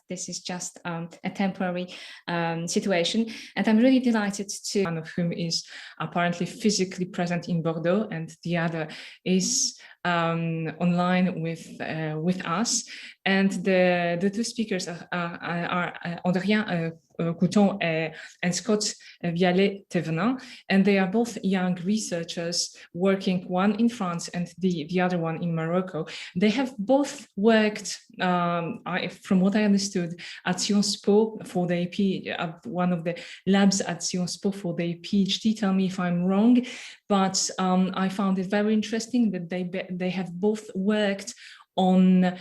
this is just a temporary situation. And I'm really delighted to, one of whom is apparently physically present in Bordeaux, and the other is online with us. And the two speakers are Hadrien Coutant and Scott Viallet Thevenin, and they are both young researchers working, one in France and the other one in Morocco. They have both worked, from what I understood, at Sciences Po for their at one of the labs at Sciences Po for their PhD. Tell me if I'm wrong, but I found it very interesting that they have both worked on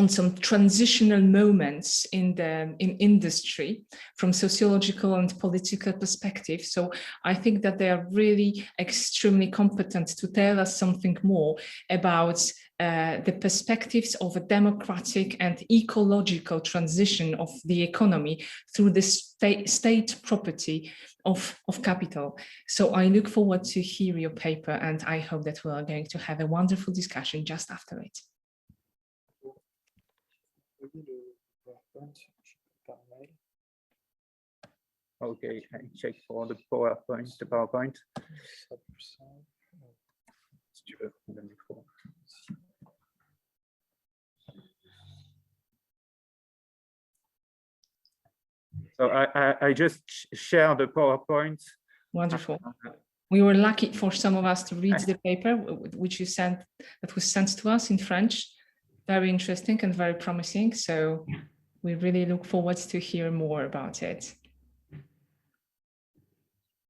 some transitional moments in industry from sociological and political perspective. So I think that they are really extremely competent to tell us something more about the perspectives of a democratic and ecological transition of the economy through the state property of capital. So I look forward to hear your paper, and I hope that we are going to have a wonderful discussion just after it. Okay, I check for the PowerPoint. So I just share the PowerPoint. Wonderful. We were lucky for some of us to read the paper which you sent, that was sent to us in French. Very interesting and very promising. So we really look forward to hear more about it,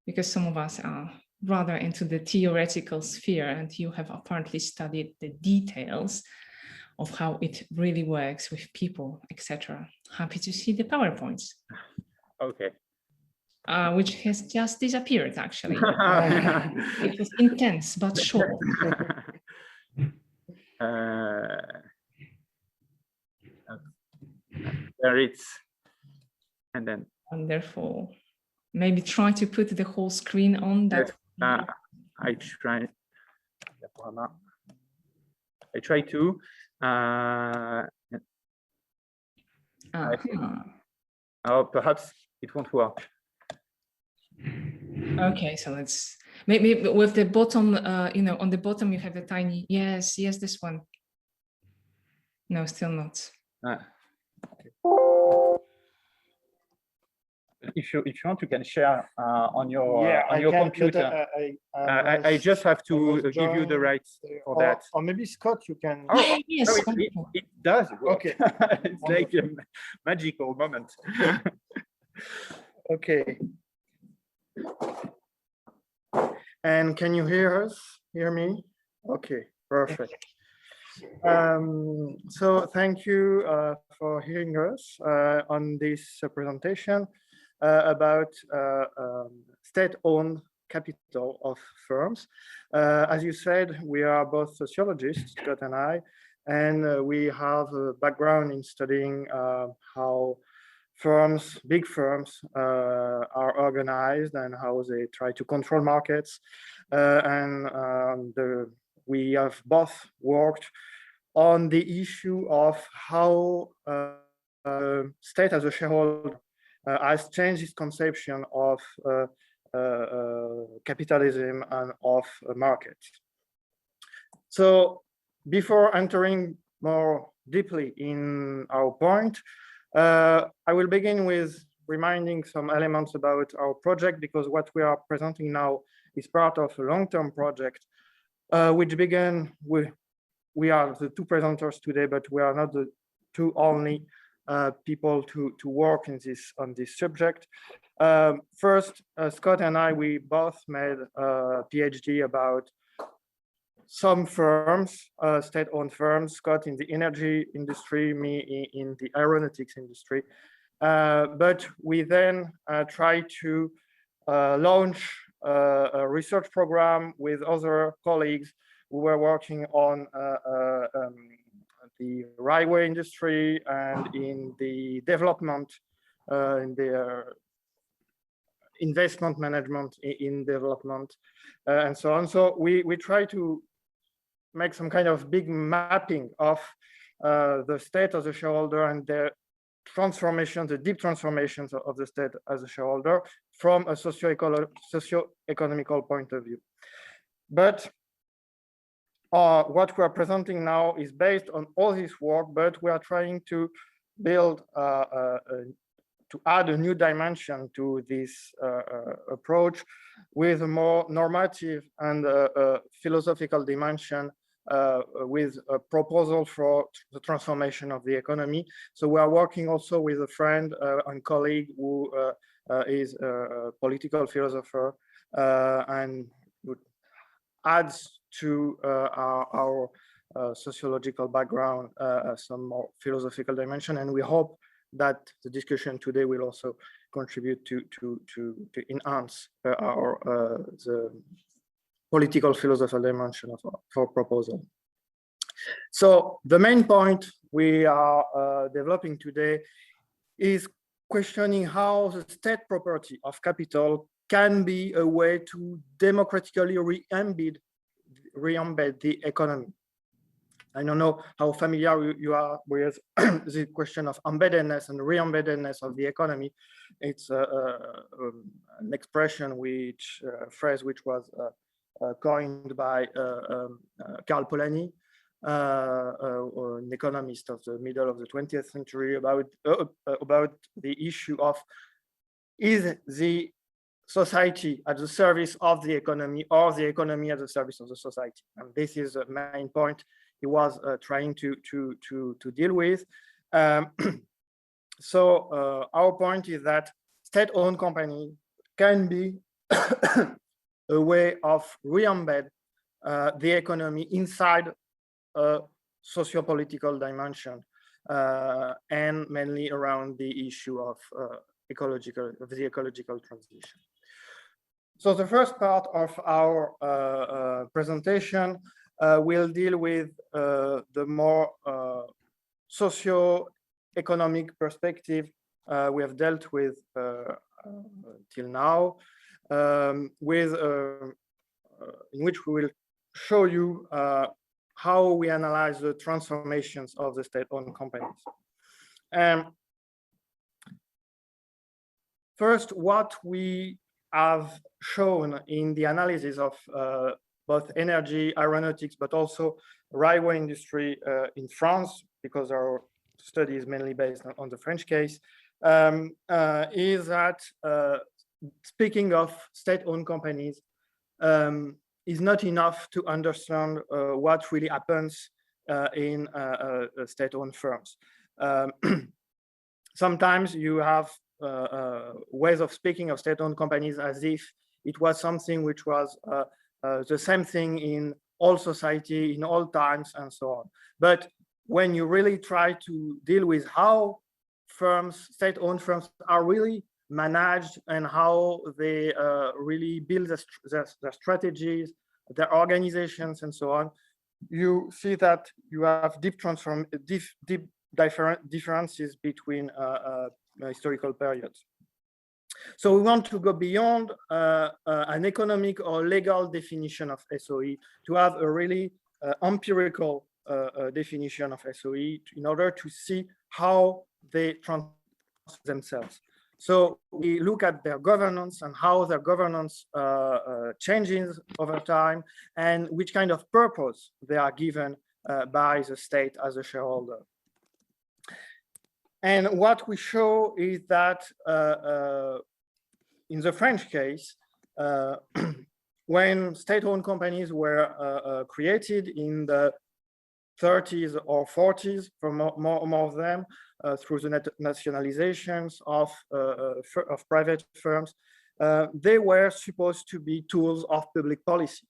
because some of us are rather into the theoretical sphere, and you have apparently studied the details of how it really works with people, etc. Happy to see the PowerPoints. Okay. Which has just disappeared, actually. It was intense but short. There it's, and then wonderful. Maybe try to put the whole screen on that. Yes, I try to. Oh, perhaps it won't work. Okay, so let's maybe with the bottom, on the bottom you have a tiny, yes, this one. No, still not. Okay. If you want, you can share on your computer. I just have to give you the rights for that. Or maybe Scott, you can. Oh, yes, it does work. Okay. It's like a magical moment. Okay. And can you hear us? Hear me? Okay, perfect. So thank you for hearing us on this presentation about state-owned capital of firms. As you said, we are both sociologists, Scott and I, and we have a background in studying how firms, big firms, are organized and how they try to control markets. We have both worked on the issue of how state as a shareholder has changed its conception of capitalism and of markets. So before entering more deeply in our point, I will begin with reminding some elements about our project, because what we are presenting now is part of a long-term project, which began with, we are the two presenters today, but we are not the two only people to work on this subject. First, Scott and I, we both made a PhD about some firms, state-owned firms, Scott in the energy industry, me in the aeronautics industry. But we then tried to launch a research program with other colleagues who were working on the railway industry and in the development, in the investment management in development, and so on. So we try to make some kind of big mapping of the state as a shareholder and the transformation, the deep transformations of the state as a shareholder from a socio-economical point of view. But what we are presenting now is based on all this work, but we are trying to build, to add a new dimension to this approach with a more normative and philosophical dimension with a proposal for the transformation of the economy. So we are working also with a friend and colleague who is a political philosopher and adds to our sociological background some more philosophical dimension, and we hope that the discussion today will also contribute to enhance the political philosophical dimension of our proposal. So the main point we are developing today is questioning how the state property of capital can be a way to democratically re-embed the economy. I don't know how familiar you are with the question of embeddedness and re-embeddedness of the economy. It's an expression phrase which was coined by Karl Polanyi, an economist of the middle of the 20th century, about the issue of, is the society at the service of the economy or the economy at the service of the society? And this is the main point he was trying to deal with. So our point is that state-owned company can be a way of re-embed the economy inside a socio-political dimension, and mainly around the issue of the ecological transition. So the first part of our presentation will deal with the more socio-economic perspective we have dealt with till now, in which we will show you how we analyze the transformations of the state-owned companies. First, what we have shown in the analysis of both energy, aeronautics, but also railway industry in France, because our study is mainly based on the French case, is that speaking of state-owned companies is not enough to understand what really happens in state-owned firms. Sometimes you have ways of speaking of state-owned companies as if it was something which was the same thing in all society, in all times, and so on. But when you really try to deal with how firms, state-owned firms, are really managed and how they really build their strategies, their organizations, and so on, you see that you have deep differences between historical periods. So we want to go beyond an economic or legal definition of SOE to have a really empirical definition of SOE in order to see how they transform themselves. So we look at their governance and how their governance changes over time and which kind of purpose they are given by the state as a shareholder. And what we show is that in the French case, when state-owned companies were created in the 30s or 40s, for more of them, through the nationalizations of private firms, they were supposed to be tools of public policy.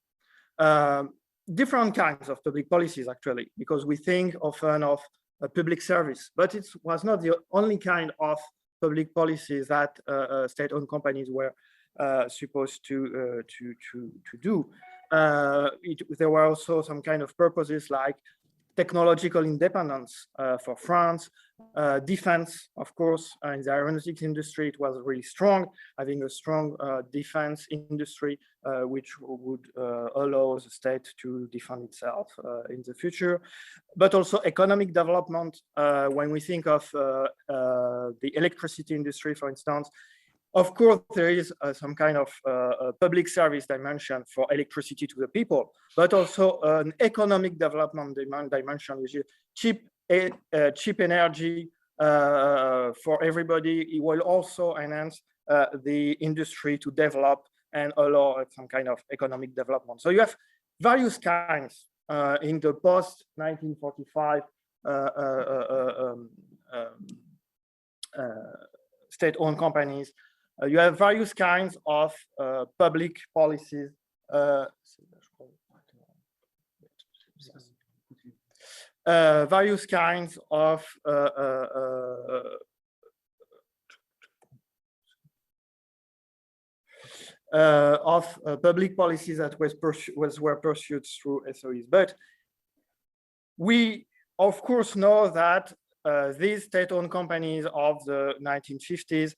Different kinds of public policies, actually, because we think often of a public service, but it was not the only kind of public policies that state-owned companies were supposed to do. There were also some kind of purposes like technological independence for France, defense, of course, in the aeronautics industry, it was really strong, having a strong defense industry, which would allow the state to defend itself in the future. But also economic development, when we think of the electricity industry, for instance. Of course, there is some kind of public service dimension for electricity to the people, but also an economic development dimension, which is cheap energy for everybody. It will also enhance the industry to develop and allow some kind of economic development. So you have various kinds in the post-1945 state-owned companies. You have various kinds of public policies. Various kinds of public policies that were pursued through SOEs. But we, of course, know that these state-owned companies of the 1950s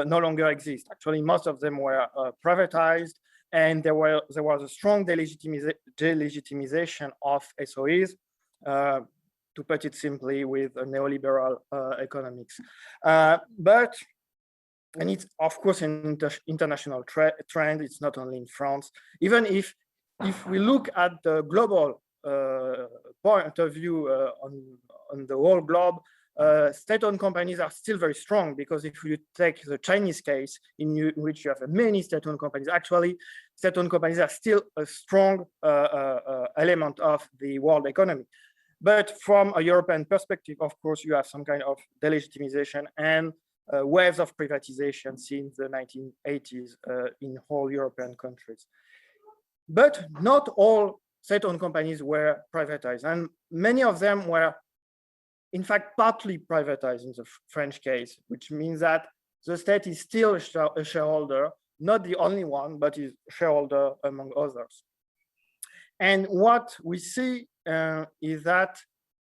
no longer exist. Actually, most of them were privatized, and there was a strong delegitimization of SOEs, to put it simply, with a neoliberal economics. But, and it's of course an international trend, it's not only in France. Even if we look at the global point of view on the whole globe, state-owned companies are still very strong, because if you take the Chinese case, in which you have many state-owned companies, actually state-owned companies are still a strong element of the world economy. But from a European perspective, of course, you have some kind of delegitimization and waves of privatization since the 1980s in whole European countries. But not all state-owned companies were privatized, and many of them were in fact partly privatized in the French case, which means that the state is still a shareholder, not the only one, but is a shareholder among others. And what we see is that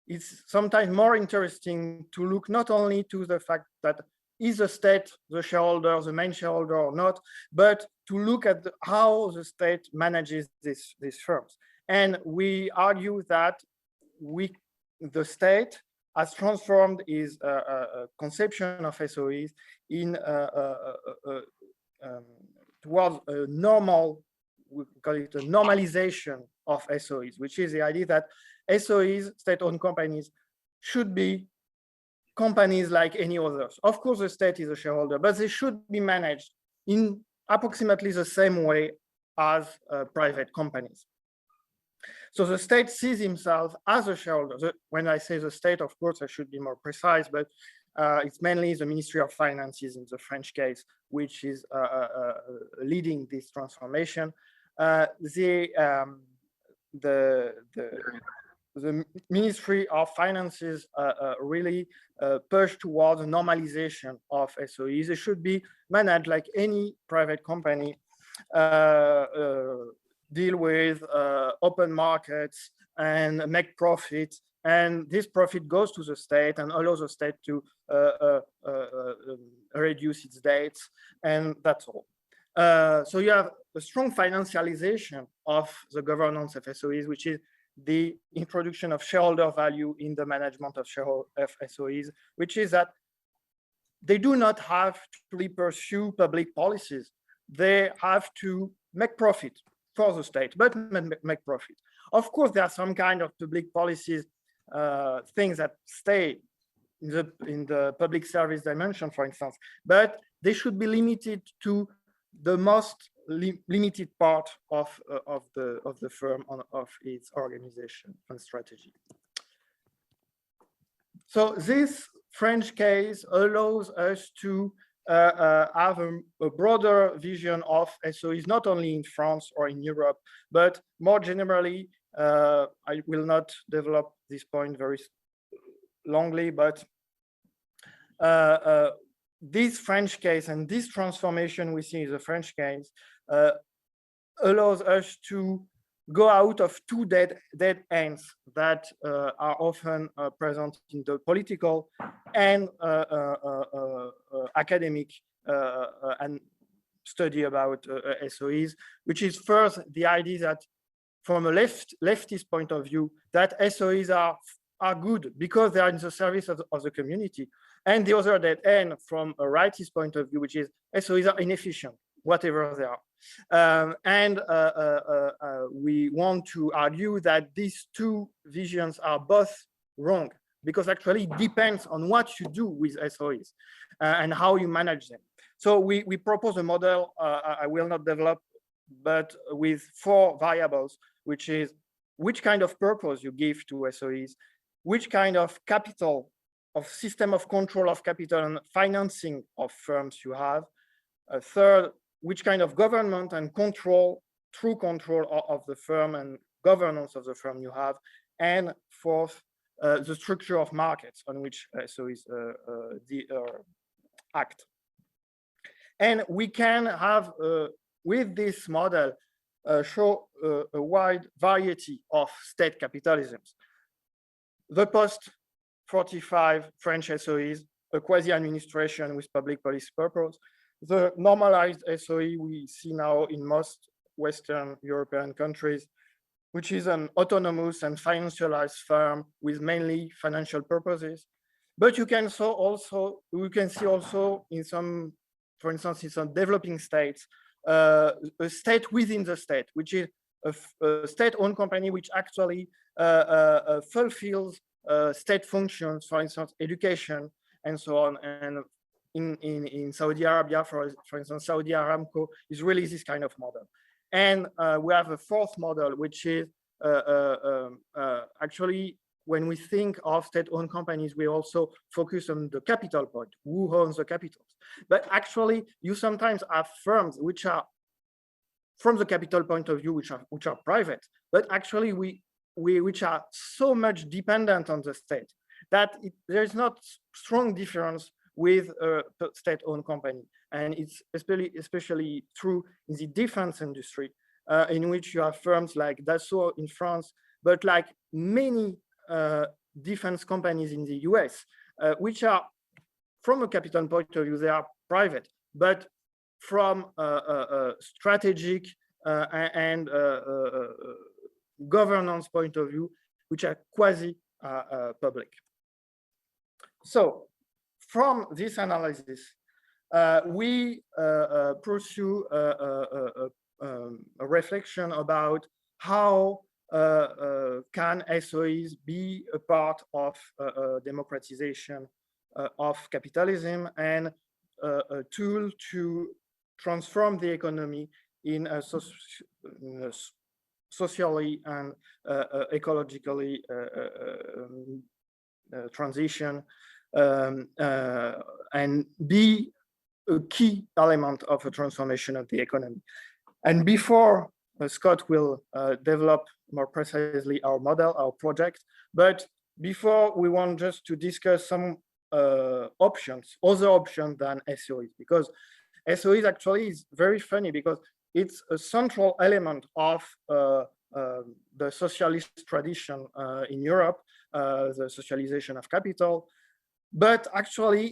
it's sometimes more interesting to look not only to the fact that is the state the shareholder, the main shareholder or not, but to look at how the state manages these firms. And we argue that the state has transformed its conception of SOEs in towards a normal, we call it a normalization of SOEs, which is the idea that SOEs, state-owned companies, should be companies like any others. Of course, the state is a shareholder, but they should be managed in approximately the same way as private companies. So the state sees himself as a shareholder. When I say the state, of course, I should be more precise, but it's mainly the Ministry of Finances in the French case, which is leading this transformation. The Ministry of Finances really push towards a normalization of SOEs. They should be managed like any private company, deal with open markets and make profit, and this profit goes to the state and allows the state to reduce its debts, and that's all. So you have a strong financialization of the governance of SOEs, which is the introduction of shareholder value in the management of SOEs, which is that they do not have to pursue public policies. They have to make profit for the state, but make profit. Of course, there are some kind of public policies, things that stay in the public service dimension, for instance, but they should be limited to the most limited part of the firm, of its organization and strategy. So this French case allows us to have a broader vision of SOEs, not only in France or in Europe, but more generally. I will not develop this point very longly, but this French case and this transformation we see in the French case allows us to go out of two dead ends that are often present in the political and academic and study about SOEs, which is first the idea that from a leftist point of view, that SOEs are good because they are in the service of the community. And the other dead end from a rightist point of view, which is SOEs are inefficient, whatever they are. We want to argue that these two visions are both wrong, because actually it depends on what you do with SOEs and how you manage them. So we propose a model I will not develop, but with 4 variables, which is which kind of purpose you give to SOEs, which kind of capital, of system of control of capital and financing of firms you have. Third, which kind of government and control, true control of the firm and governance of the firm you have. And fourth, the structure of markets on which SOEs act. And we can have, with this model, show a wide variety of state capitalisms. The post-45 French SOEs, a quasi-administration with public policy purpose, the normalized SOE we see now in most Western European countries, which is an autonomous and financialized firm with mainly financial purposes. But you can see also in some, for instance, in some developing states, a state within the state, which is a state-owned company which actually fulfills state functions, for instance, education and so on. And in Saudi Arabia, for instance, Saudi Aramco is really this kind of model. And we have a fourth model, which is actually, when we think of state-owned companies, we also focus on the capital point, who owns the capitals. But actually, you sometimes have firms which are, from the capital point of view, which are private, but actually which are so much dependent on the state that there is not strong difference with a state-owned company. And it's especially true in the defense industry, in which you have firms like Dassault in France, but like many defense companies in the US, which are, from a capital point of view, they are private, but from a strategic and governance point of view, which are quasi-public. So from this analysis, we pursue a reflection about how can SOEs be a part of democratization of capitalism and a tool to transform the economy in a socially and ecologically transition, and be a key element of a transformation of the economy. And before Scott will develop more precisely our model, our project, but before we want just to discuss some options, other options than SOEs, because SOEs actually is very funny because it's a central element of the socialist tradition in Europe, the socialization of capital, but actually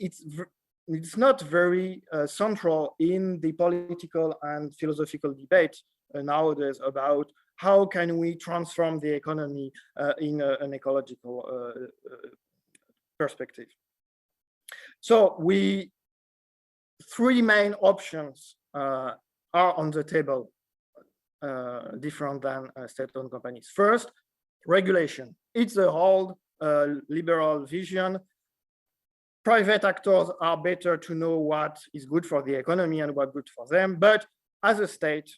it's not very central in the political and philosophical debate nowadays about how can we transform the economy in an ecological perspective. So three main options are on the table, different than state-owned companies. First, regulation. It's the whole liberal vision. Private actors are better to know what is good for the economy and what's good for them. But as a state,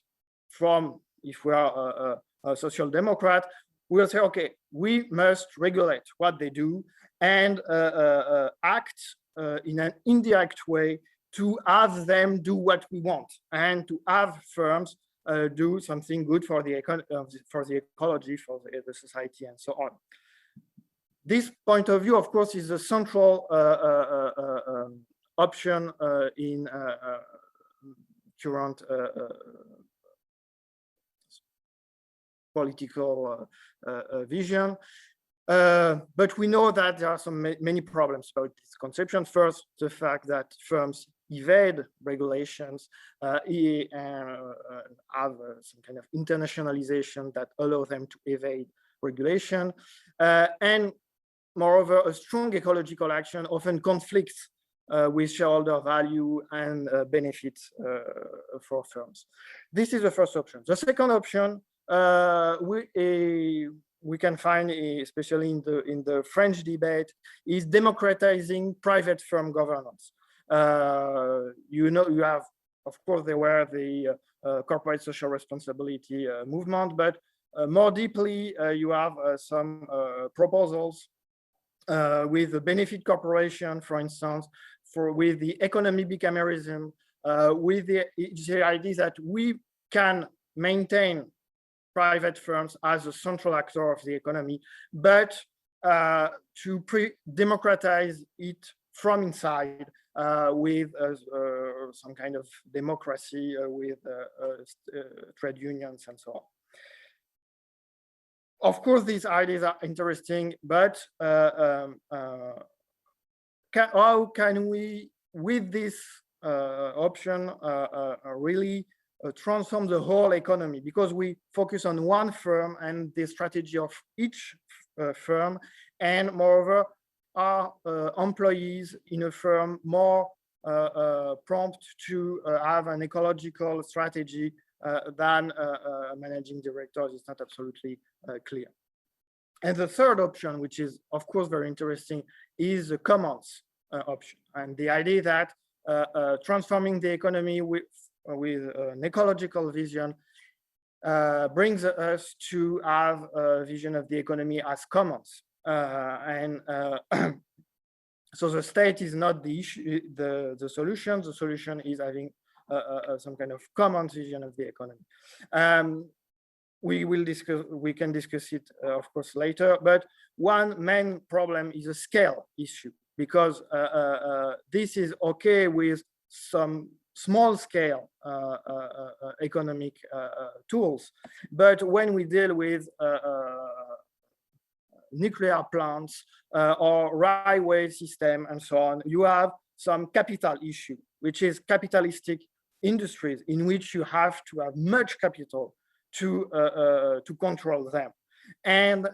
if we are a social democrat, we'll say, okay, we must regulate what they do and act in an indirect way to have them do what we want and to have firms do something good for the ecology, for the society, and so on. This point of view, of course, is a central option in current political vision. But we know that there are many problems about this conception. First, the fact that firms evade regulations, have some kind of internationalization that allow them to evade regulation. And moreover, a strong ecological action often conflicts with shareholder value and benefits for firms. This is the first option. The second option we can find, especially in the French debate, is democratizing private firm governance. You have, of course, there were the corporate social responsibility movement, but more deeply, you have some proposals with the benefit corporation, for instance, with the economy bicameralism, with the idea that we can maintain private firms as a central actor of the economy, but to democratize it from inside with some kind of democracy with trade unions and so on. Of course, these ideas are interesting, but how can we, with this option, really transform the whole economy? Because we focus on one firm and the strategy of each firm, and moreover, are employees in a firm more prompt to have an ecological strategy than managing directors? Is not absolutely clear. And the third option, which is of course very interesting, is the commons option, and the idea that transforming the economy with an ecological vision brings us to have a vision of the economy as commons. So the state is not the issue, the solution. The solution is having some kind of common vision of the economy. We can discuss it, of course, later. But one main problem is a scale issue, because this is okay with some small scale economic tools, but when we deal with nuclear plants or railway system and so on, you have some capital issue, which is capitalistic industries in which you have to have much capital to control them. And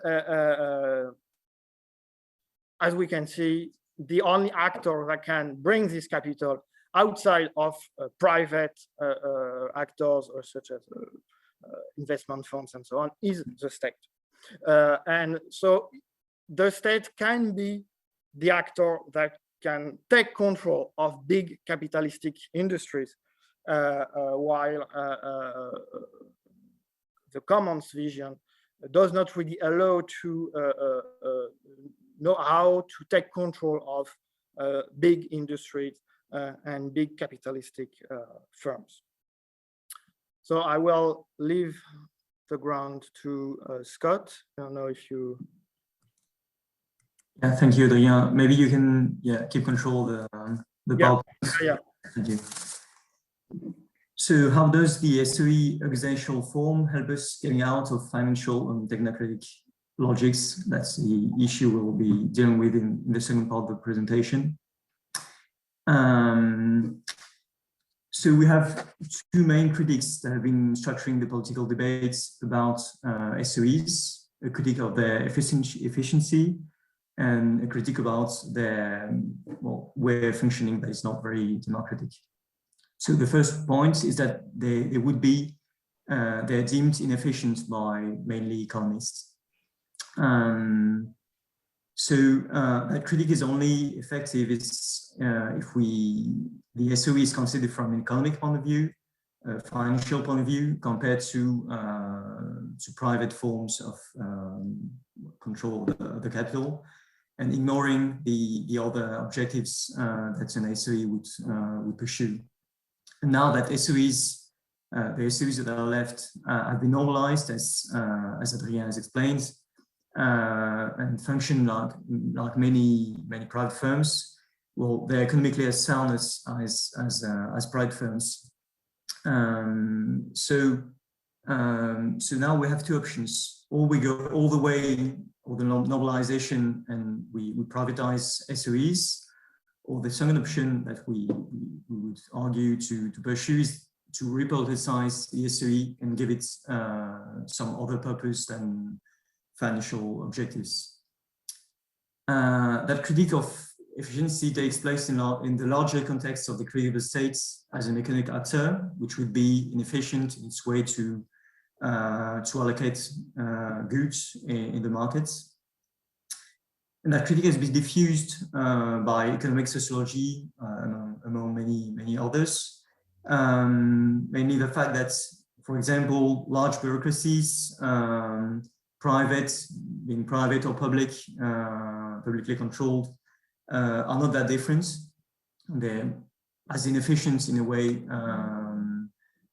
as we can see, the only actor that can bring this capital outside of private actors, or such as investment funds and so on, is the state. And so the state can be the actor that can take control of big capitalistic industries, while the commons vision does not really allow to know how to take control of big industries and big capitalistic firms. So I will leave the ground to Scott. I don't know if you. Yeah, thank you, Hadrien. Maybe you can keep control of the bulk. Yeah. Thank you. So how does the SOE organizational form help us getting out of financial and technocratic logics? That's the issue we'll be dealing with in the second part of the presentation. So we have two main critics that have been structuring the political debates about SOEs, a critique of their efficiency and a critique about their way of functioning that is not very democratic. So the first point is that they would be, they're deemed inefficient by mainly economists. So that critique is only effective if the SOE is considered from an economic point of view, a financial point of view, compared to private forms of control of the capital, and ignoring the other objectives that an SOE would pursue. And now that SOEs, the SOEs that are left have been normalized, as Hadrien has explained, and function like many private firms. Well, they're economically as sound as private firms. So So now we have two options: or we go all the way, or the normalization, and we privatize SOEs, or the second option that we would argue to pursue is to repoliticize the SOE and give it some other purpose than financial objectives. That critique of efficiency takes place in the larger context of the credible state as an economic actor, which would be inefficient in its way to allocate goods in the markets. And that critique has been diffused by economic sociology, among many others. Mainly the fact that, for example, large bureaucracies, being private or publicly controlled, are not that different. They're as inefficient in a way,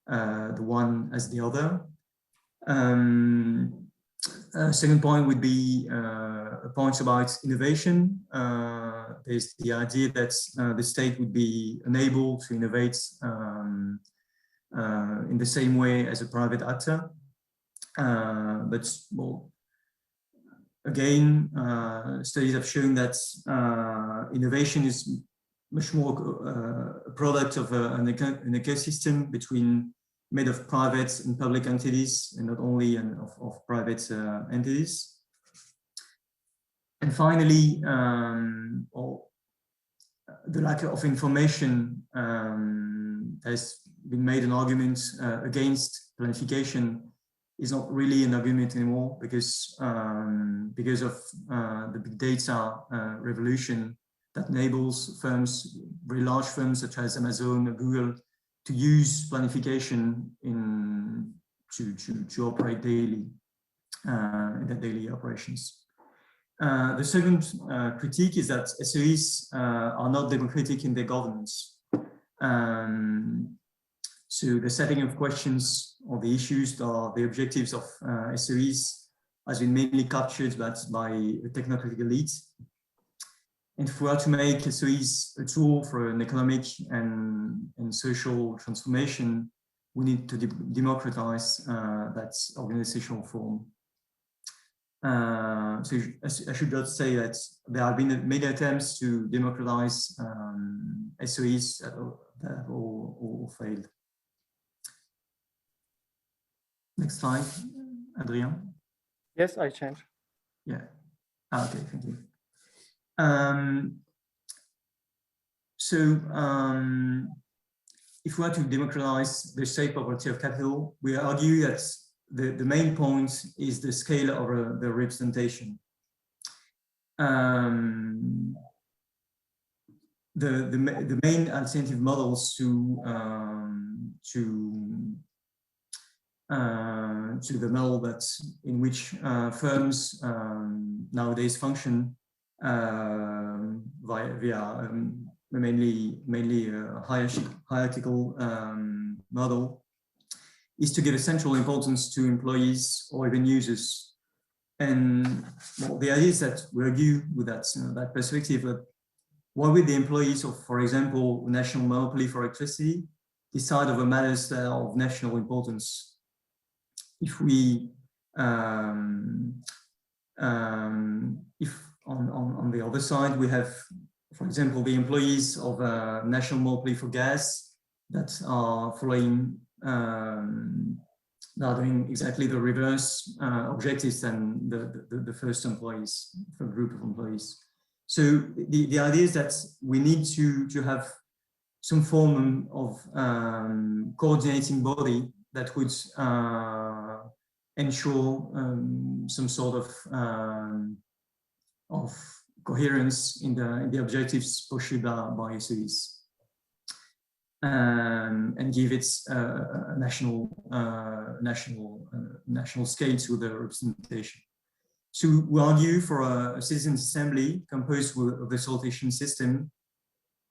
the one as the other. Second point would be a point about innovation. There's the idea that the state would be unable to innovate in the same way as a private actor. But well, again, studies have shown that innovation is much more a product of an ecosystem made of private and public entities, and not only of private entities. And finally, the lack of information has been made an argument against planification is not really an argument anymore, because of the big data revolution that enables firms, very large firms such as Amazon or Google, to use planification to operate daily in their daily operations. The second critique is that SOEs are not democratic in their governance. So the setting of questions or the issues or the objectives of SOEs has been mainly captured by a technocratic elite. And if we are to make SOEs a tool for an economic and social transformation, we need to democratize that organizational form. So I should just say that there have been many attempts to democratize SOEs that have all failed. Next slide, Hadrien. Yes, I changed. Yeah. Okay, thank you. If we are to democratize the shape poverty of capital, we argue that the main point is the scale of the representation. The main alternative models to the model in which firms nowadays function via mainly a hierarchical model, is to give a central importance to employees or even users. And well, the idea is that we argue with that perspective that why would the employees of, for example, a national monopoly for electricity decide over matters that are of national importance? If we, if on the other side we have, for example, the employees of a national monopoly for gas that are following, are doing exactly the reverse objectives than the first employees, the group of employees. So the idea is that we need to have some form of coordinating body that would ensure some sort of coherence in the objectives pursued by SOEs, and give it a national scale to the representation. So we argue for a citizens' assembly composed of the sortation system,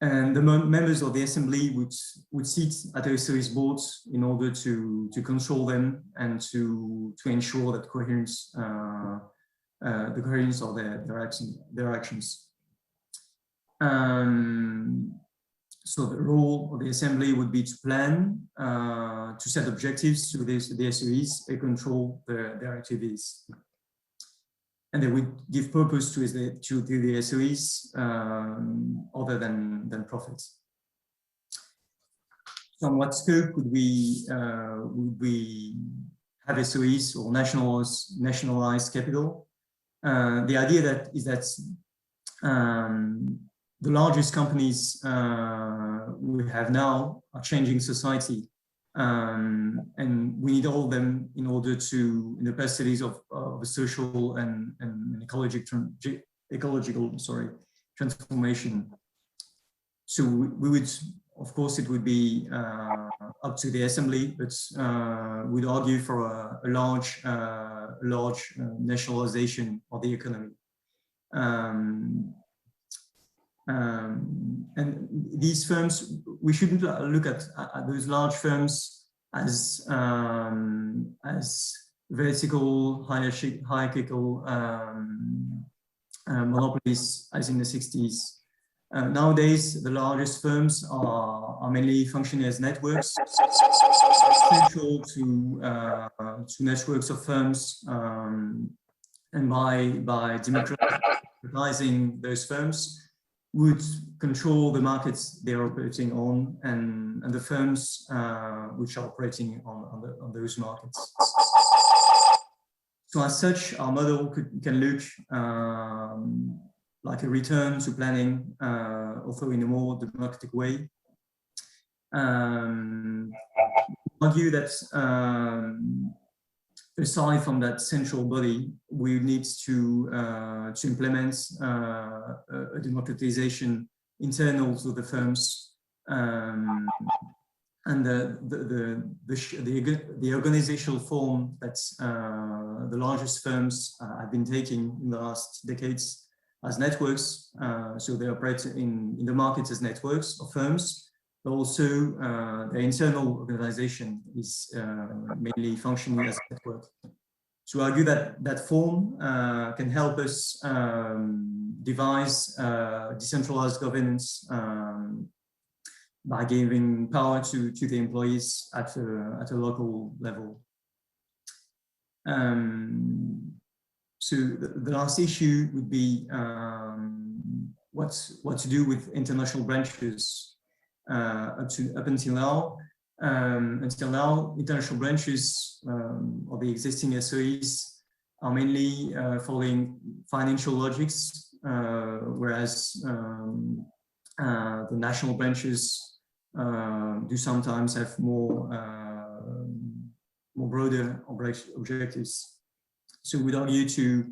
and the members of the assembly would sit at the SOEs boards in order to control them and to ensure that coherence, the coherence of their actions. So the role of the assembly would be to plan, to set objectives to the SOEs and control their activities. And they would give purpose to the SOEs other than profits. So on what scope would we have SOEs or nationalized capital? The idea is that the largest companies we have now are changing society, and we need all of them in order to, in the best studies of a social and ecological transformation. So we would, of course, it would be up to the assembly, but we'd argue for a large nationalization of the economy. And these firms, we shouldn't look at those large firms as vertical, hierarchical monopolies as in the 60s. Nowadays, the largest firms are mainly functioning as networks, central to networks of firms, and by democratizing those firms, would control the markets they're operating on and the firms which are operating on those markets. So as such, our model can look like a return to planning, although in a more democratic way. Argue that aside from that central body, we need to implement a democratization internal to the firms, and the organizational form that the largest firms have been taking in the last decades as networks. So they operate in the markets as networks or firms. But also, the internal organization is mainly functioning as a network. To argue that form can help us devise decentralized governance by giving power to the employees at a local level. So the last issue would be what to do with international branches. Up until now, international branches of the existing SOEs are mainly following financial logics, whereas the national branches do sometimes have more broader objectives. So we'd argue to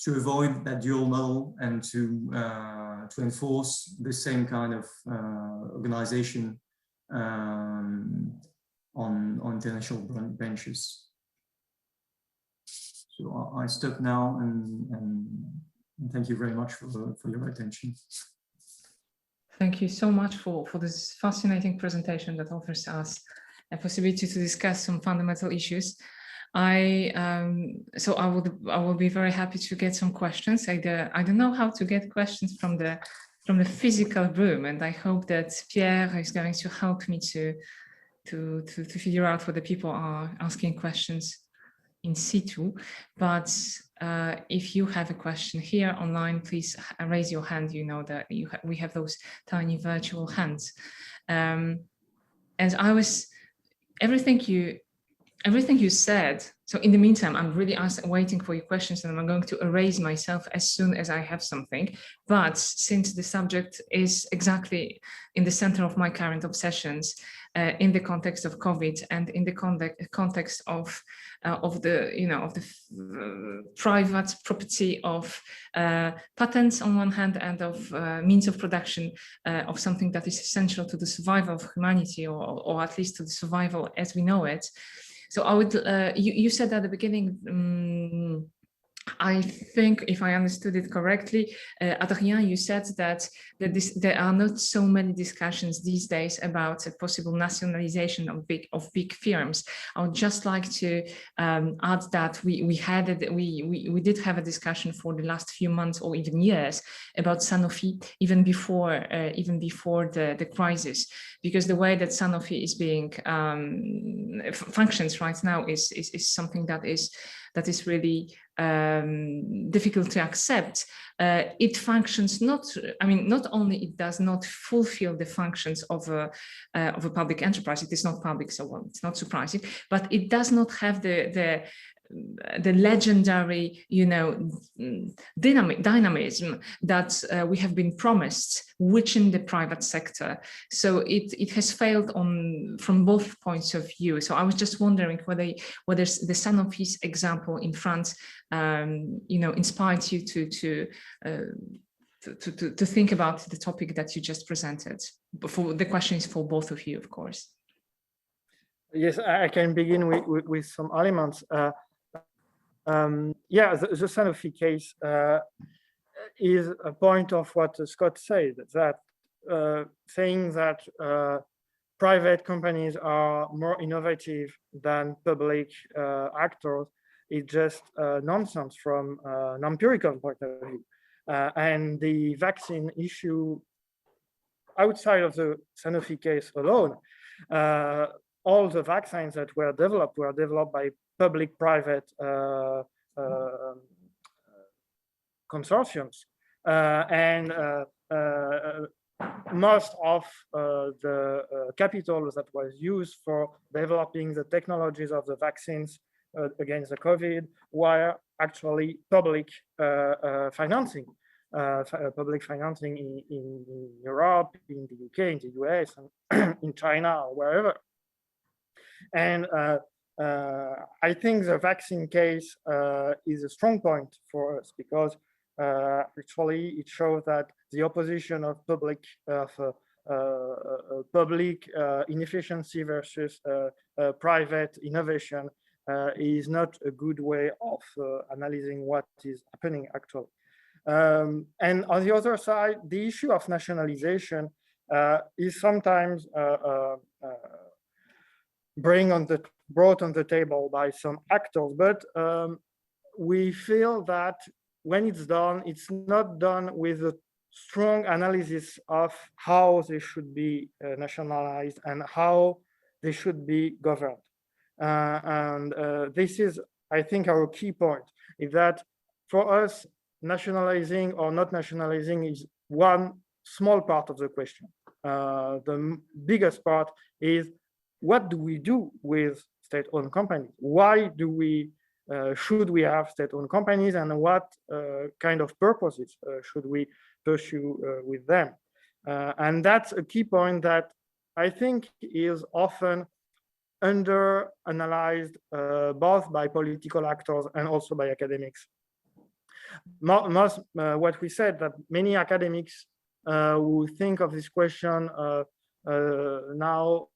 avoid that dual model and to enforce the same kind of organization on international branches. So I stop now and thank you very much for your attention. Thank you so much for this fascinating presentation that offers us a possibility to discuss some fundamental issues. I will be very happy to get some questions. I don't know how to get questions from the physical room, and I hope that Pierre is going to help me to figure out whether people are asking questions in situ. But if you have a question here online, please raise your hand. You know that we have those tiny virtual hands. And everything you said. So in the meantime, I'm really waiting for your questions, and I'm going to erase myself as soon as I have something. But since the subject is exactly in the center of my current obsessions, in the context of COVID and in the context of the private property of patents on one hand, and of means of production of something that is essential to the survival of humanity, or at least to the survival as we know it. So I would, you said at the beginning I think, if I understood it correctly, Hadrien, you said that there are not so many discussions these days about a possible nationalization of big firms. I would just like to add that we did have a discussion for the last few months or even years about Sanofi, even before the crisis, because the way that Sanofi is being functions right now is something that is really difficult to accept. It functions not only it does not fulfill the functions of a public enterprise, it is not public, so well, it's not surprising, but it does not have the legendary, dynamism that we have been promised, which in the private sector. So it has failed from both points of view. So I was just wondering whether the Sanofi's example in France, inspired you to think about the topic that you just presented. The question is for both of you, of course. Yes, I can begin with some elements. The Sanofi case is a point of what Scott said, that saying that private companies are more innovative than public actors is just nonsense from an empirical point of view. And the vaccine issue, outside of the Sanofi case alone, all the vaccines that were developed by public-private consortiums, and most of the capital that was used for developing the technologies of the vaccines against the COVID were actually public financing. Public financing in Europe, in the UK, in the US, and in China, or wherever. And I think the vaccine case is a strong point for us, because actually it shows that the opposition of public inefficiency versus private innovation is not a good way of analyzing what is happening actually. And on the other side, the issue of nationalization is sometimes brought on the table by some actors, but we feel that when it's done, it's not done with a strong analysis of how they should be nationalized and how they should be governed. This is, I think, our key point, is that for us, nationalizing or not nationalizing is one small part of the question. The biggest part is, what do we do with state-owned companies? Why do we should we have state-owned companies, and what kind of purposes should we pursue with them? And that's a key point that I think is often under-analyzed both by political actors and also by academics. What we said, that many academics who think of this question now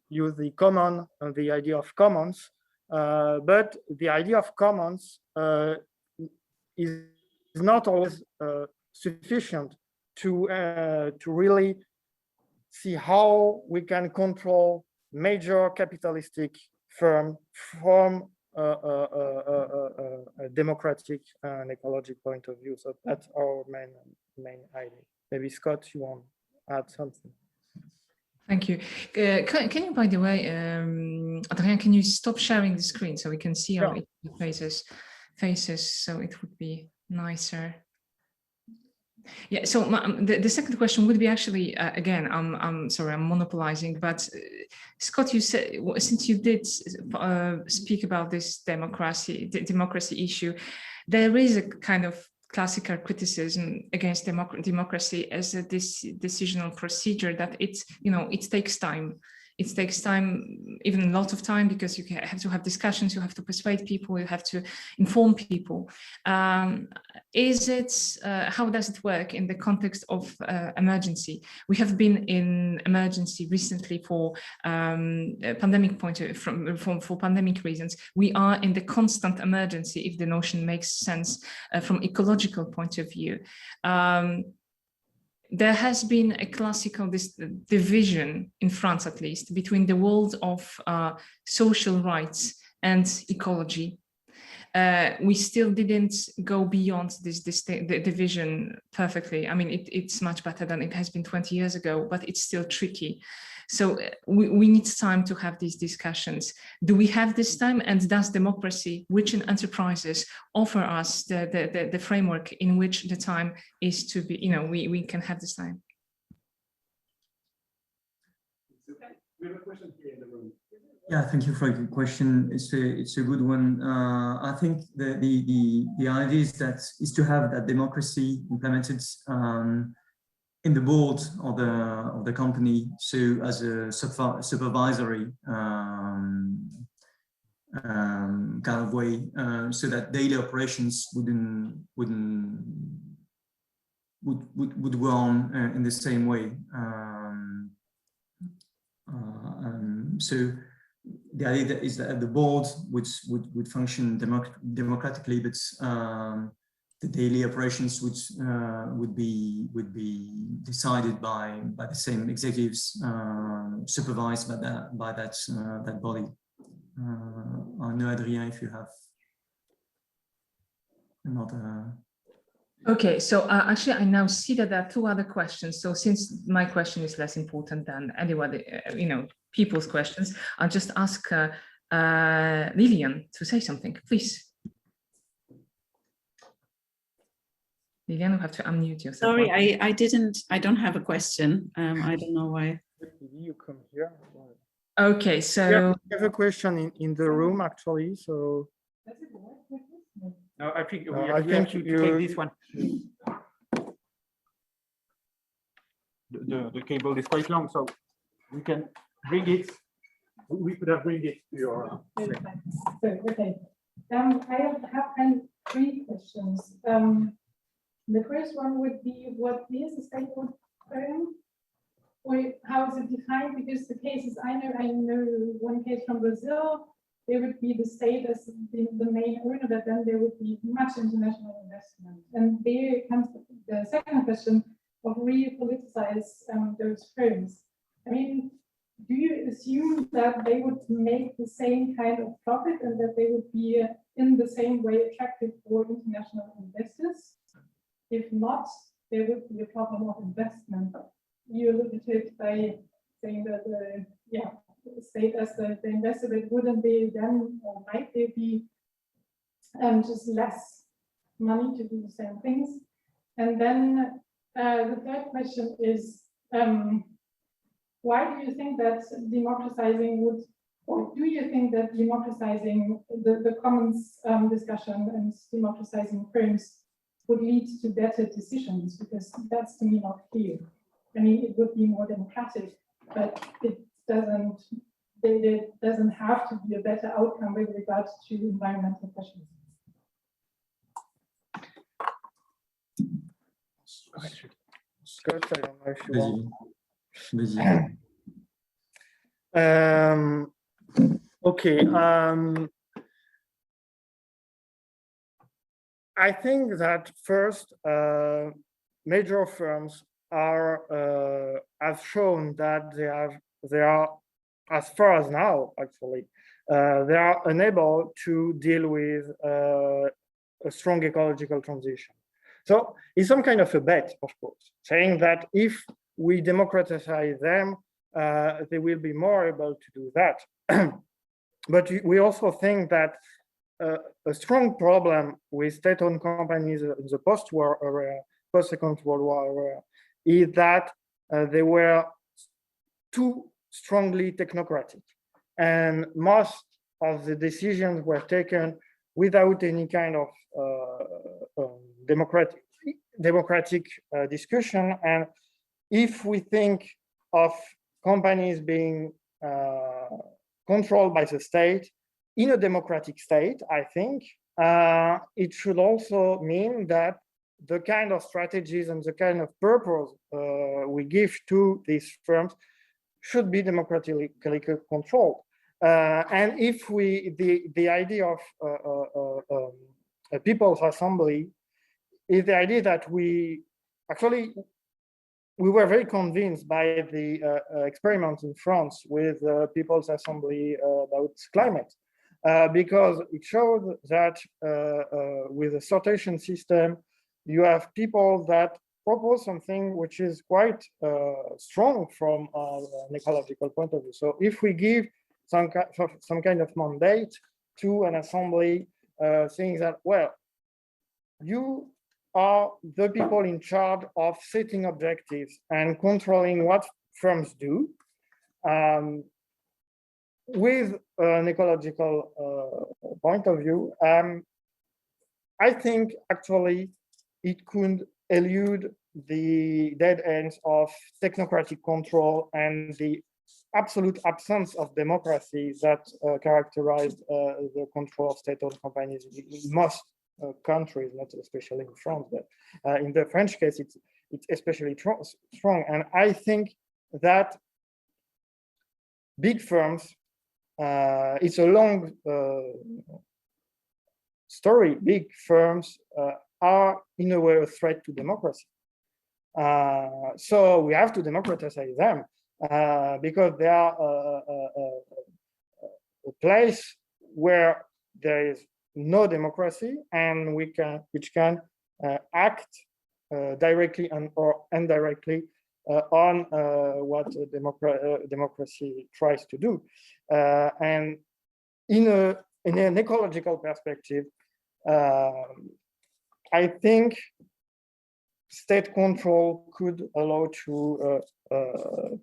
use the idea of commons, but the idea of commons is not always sufficient to really see how we can control major capitalistic firm from a democratic and ecological point of view. So that's our main idea. Maybe Scott, you want to add something? Thank you. Can you, by the way, Hadrien, can you stop sharing the screen so we can see our faces, so it would be nicer. Yeah, so the second question would be actually, again, I'm sorry, I'm monopolizing, but Scott, you said, since you did speak about this democracy issue, there is a kind of classical criticism against democracy as a decisional procedure, that it takes time. It takes time, even a lot of time, because you have to have discussions, you have to persuade people, you have to inform people. How does it work in the context of emergency? We have been in emergency recently for pandemic for pandemic reasons. We are in the constant emergency, if the notion makes sense from ecological point of view. There has been a classical division, in France at least, between the world of social rights and ecology. We still didn't go beyond this division perfectly. I mean, it's much better than it has been 20 years ago, but it's still tricky. So we need time to have these discussions. Do we have this time? And does democracy, rich in enterprises, offer us the framework in which the time is to be, we can have this time? We have a question here in the room. Yeah, thank you for the question. It's a good one. I think the idea is to have that democracy implemented in the board of the company, so as a supervisory kind of way, so that daily operations would go on in the same way. So the idea is that the board would function democratically, but the daily operations would be decided by the same executives, supervised by that body. I know, Hadrien, if you have another. Okay, so actually I now see that there are two other questions. So since my question is less important than anyone, people's questions, I'll just ask Lilian to say something, please. Lilian, you have to unmute yourself. Sorry, I don't have a question. I don't know why. You come here. Okay, so yeah, we have a question in the room actually. So no, I think we I have think to you take this one. The cable is quite long, so we can bring it. We could have bring it to your. Okay. I have three questions. The first one would be, what is a stakeholder firm? Or how is it defined? Because the cases I know one case from Brazil, there would be the state as the main owner, but then there would be much international investment. And there comes the second question of re-politicize those firms. I mean, do you assume that they would make the same kind of profit and that they would be in the same way attractive for international investors? If not, there would be a problem of investment. You alluded to it by saying that the state as the investor, but wouldn't they then, or might there be just less money to do the same things? And then the third question is, why do you think that democratizing would, or do you think that democratizing the commons discussion and democratizing firms would lead to better decisions? Because that's to me not clear. I mean, it would be more democratic, but it doesn't. There doesn't have to be a better outcome with regards to environmental questions. Scott, I don't know if you want. Okay. I think that first, major firms have shown that they are, as far as now, actually, they are unable to deal with a strong ecological transition. So it's some kind of a bet, of course, saying that if we democratize them, they will be more able to do that. But we also think that a strong problem with state-owned companies in the post-war era, post-Second World War era, is that they were too strongly technocratic, and most of the decisions were taken without any kind of democratic discussion. And if we think of companies being controlled by the state in a democratic state, I think, it should also mean that the kind of strategies and the kind of purpose we give to these firms should be democratically controlled. And if the idea of a people's assembly is the idea that we were very convinced by the experiment in France with People's Assembly about climate, because it showed that with a sortation system, you have people that propose something which is quite strong from an ecological point of view. So if we give some kind of mandate to an assembly saying that, well, you are the people in charge of setting objectives and controlling what firms do, with an ecological point of view, I think actually it could elude the dead ends of technocratic control and the absolute absence of democracy that characterized the control of state-owned companies in most countries, not especially in France, but in the French case, it's especially strong. And I think that big firms, it's a long story. Big firms are in a way a threat to democracy. So we have to democratize them because they are a place where there is no democracy, and which can act directly and or indirectly on what democracy tries to do. And in an ecological perspective, I think state control could allow to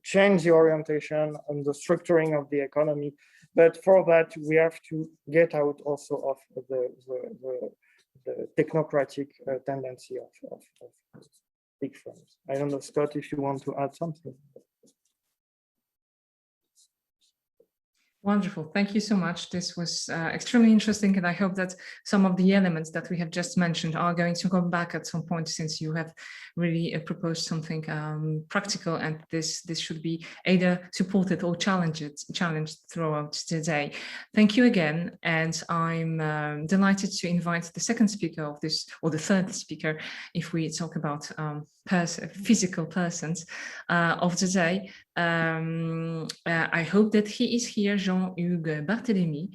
change the orientation and the structuring of the economy. But for that, we have to get out also of the technocratic tendency of big firms. I don't know, Scott, if you want to add something. Wonderful. Thank you so much. This was extremely interesting, and I hope that some of the elements that we have just mentioned are going to come back at some point, since you have really proposed something practical, and this should be either supported or challenged throughout today. Thank you again, and I'm delighted to invite the second speaker of this, or the third speaker, if we talk about physical persons of today. I hope that he is here, Jean-Hugues Barthélémy,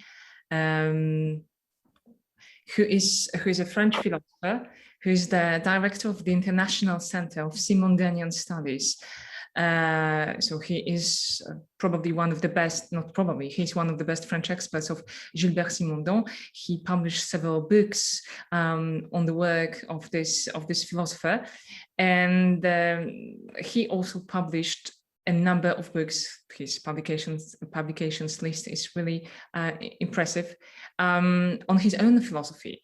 who is a French philosopher, who is the director of the International Center of Simondonian Studies. So he is probably one of the best, not probably, he's one of the best French experts of Gilbert Simondon. He published several books on the work of this philosopher, and he also published a number of books. His publications list is really impressive on his own philosophy.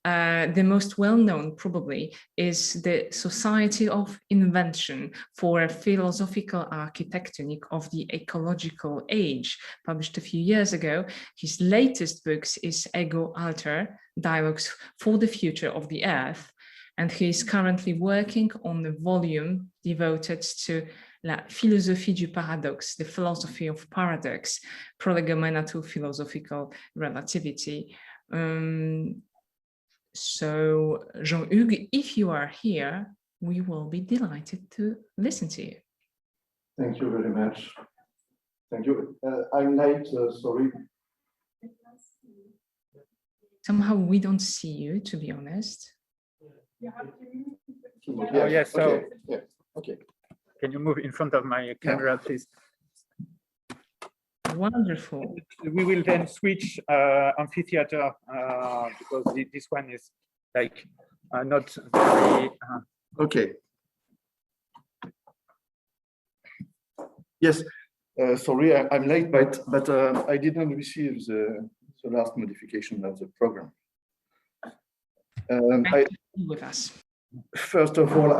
The most well-known probably is the Society of Invention for a Philosophical Architectonic of the Ecological Age, published a few years ago. His latest books is Ego Alter, Dialogues for the Future of the Earth, and he is currently working on the volume devoted to La philosophie du paradoxe, the philosophy of paradox, prolegomena to philosophical relativity. So, Jean-Hugues, if you are here, we will be delighted to listen to you. Thank you very much. Thank you. I'm late, sorry. Somehow we don't see you, to be honest. Oh, yes, so okay. Yeah. Okay. Can you move in front of my camera, please? Wonderful. We will then switch amphitheater because this one is like not very. Okay. Yes. Sorry, I'm late, but I didn't receive the last modification of the program. With us. First of all,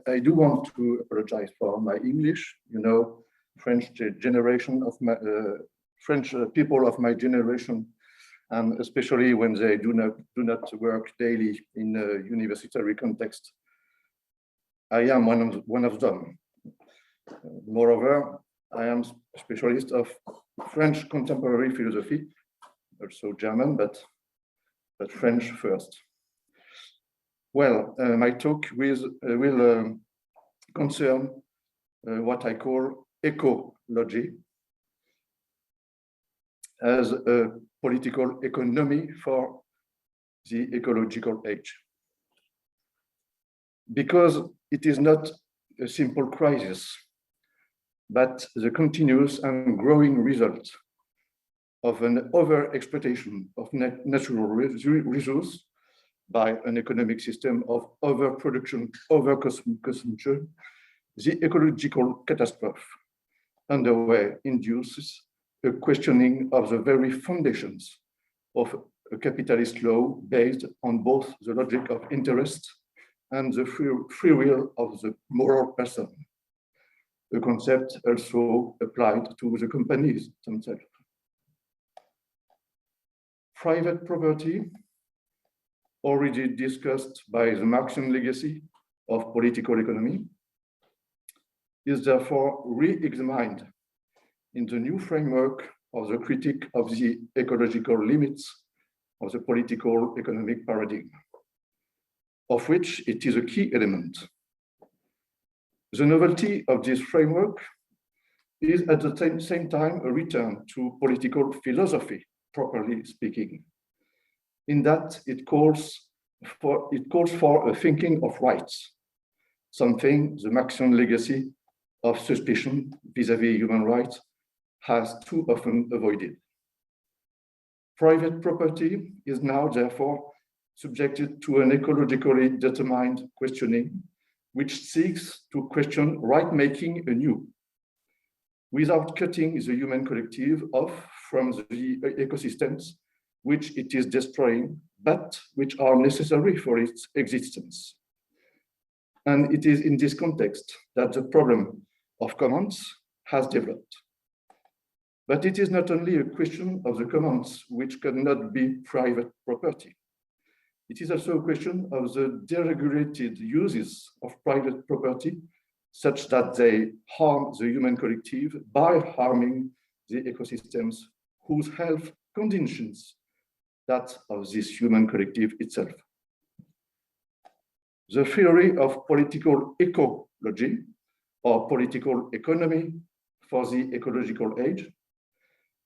I do want to apologize for my English. You know, French generation of my French people of my generation, and especially when they do not work daily in a university context. I am one of them. Moreover, I am a specialist of French contemporary philosophy, also German, but French first. Well, my talk will concern what I call ecology as a political economy for the ecological age. Because it is not a simple crisis, but the continuous and growing result of an over-exploitation of natural resources by an economic system of overproduction, over-consumption. The ecological catastrophe underway induces a questioning of the very foundations of a capitalist law based on both the logic of interest and the free will of the moral person, a concept also applied to the companies themselves. Private property, already discussed by the Marxian legacy of political economy, is therefore re-examined in the new framework of the critique of the ecological limits of the political economic paradigm, of which it is a key element. The novelty of this framework is at the same time a return to political philosophy, properly speaking, in that it calls for a thinking of rights, something the Marxian legacy of suspicion vis-à-vis human rights has too often avoided. Private property is now therefore subjected to an ecologically determined questioning, which seeks to question right-making anew, without cutting the human collective off from the ecosystems which it is destroying, but which are necessary for its existence. And it is in this context that the problem of commons has developed. But it is not only a question of the commons which cannot be private property. It is also a question of the deregulated uses of private property such that they harm the human collective by harming the ecosystems whose health conditions that of this human collective itself. The theory of political ecology or political economy for the ecological age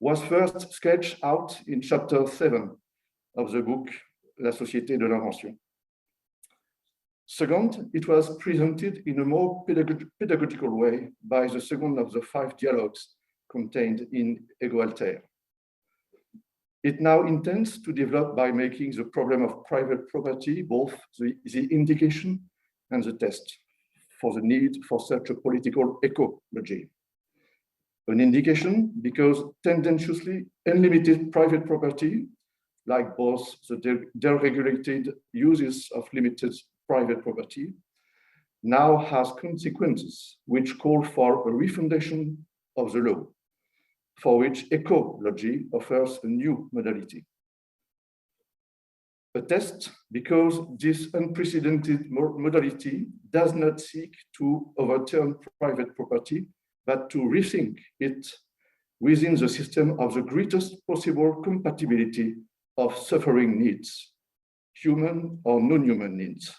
was first sketched out in chapter 7 of the book La Société de l'Invention. Second, it was presented in a more pedagogical way by the second of the 5 dialogues contained in Viallet. It now intends to develop by making the problem of private property both the indication and the test for the need for such a political ecology. An indication because tendentiously unlimited private property, like both the deregulated uses of limited private property, now has consequences which call for a refundation of the law, for which ecology offers a new modality. A test because this unprecedented modality does not seek to overturn private property, but to rethink it within the system of the greatest possible compatibility of suffering needs, human or non-human needs.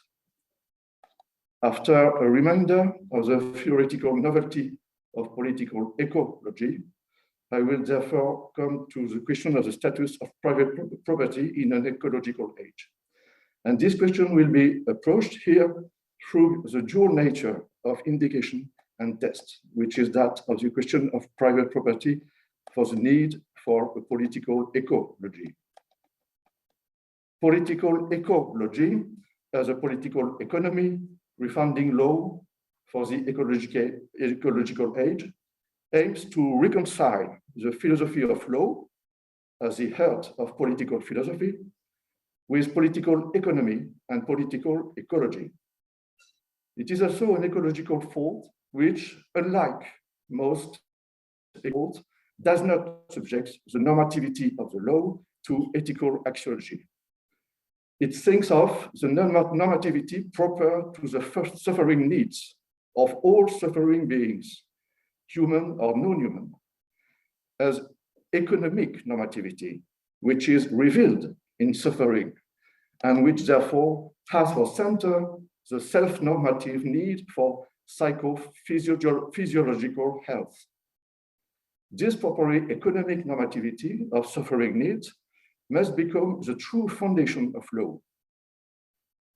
After a reminder of the theoretical novelty of political ecology, I will therefore come to the question of the status of private property in an ecological age. And this question will be approached here through the dual nature of indication and test, which is that of the question of private property for the need for a political ecology. Political ecology as a political economy, refounding law for the ecological age, aims to reconcile the philosophy of law as the heart of political philosophy with political economy and political ecology. It is also an ecological thought which, unlike most does not subject the normativity of the law to ethical axiology. It thinks of the normativity proper to the first suffering needs of all suffering beings, human or non-human, as economic normativity, which is revealed in suffering, and which therefore has for center the self-normative need for psychophysiological health. This properly economic normativity of suffering needs must become the true foundation of law.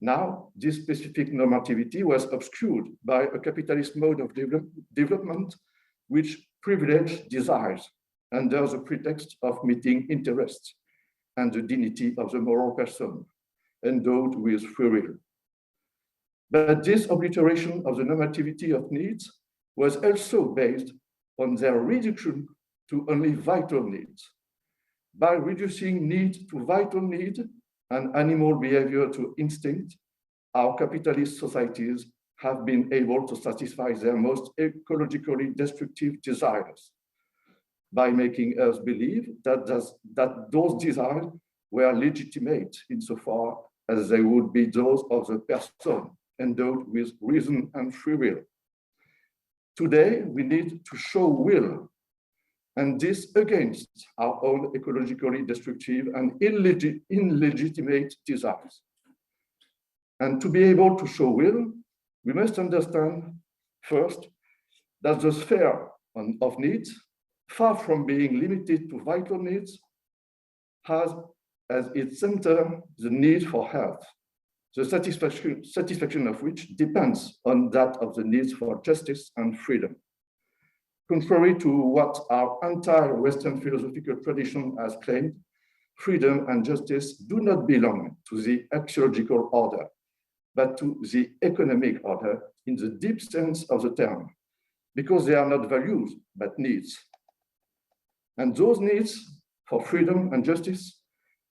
Now, this specific normativity was obscured by a capitalist mode of development which privileged desires under the pretext of meeting interests and the dignity of the moral person, endowed with free will. But this obliteration of the normativity of needs was also based on their reduction to only vital needs. By reducing need to vital need and animal behavior to instinct, our capitalist societies have been able to satisfy their most ecologically destructive desires by making us believe that those desires were legitimate insofar as they would be those of the person endowed with reason and free will. Today, we need to show will, and this against our own ecologically destructive and illegitimate desires. And to be able to show will, we must understand first that the sphere of needs, far from being limited to vital needs, has as its center the need for health, the satisfaction of which depends on that of the needs for justice and freedom. Contrary to what our entire Western philosophical tradition has claimed, freedom and justice do not belong to the axiological order, but to the economic order in the deep sense of the term, because they are not values, but needs. And those needs for freedom and justice,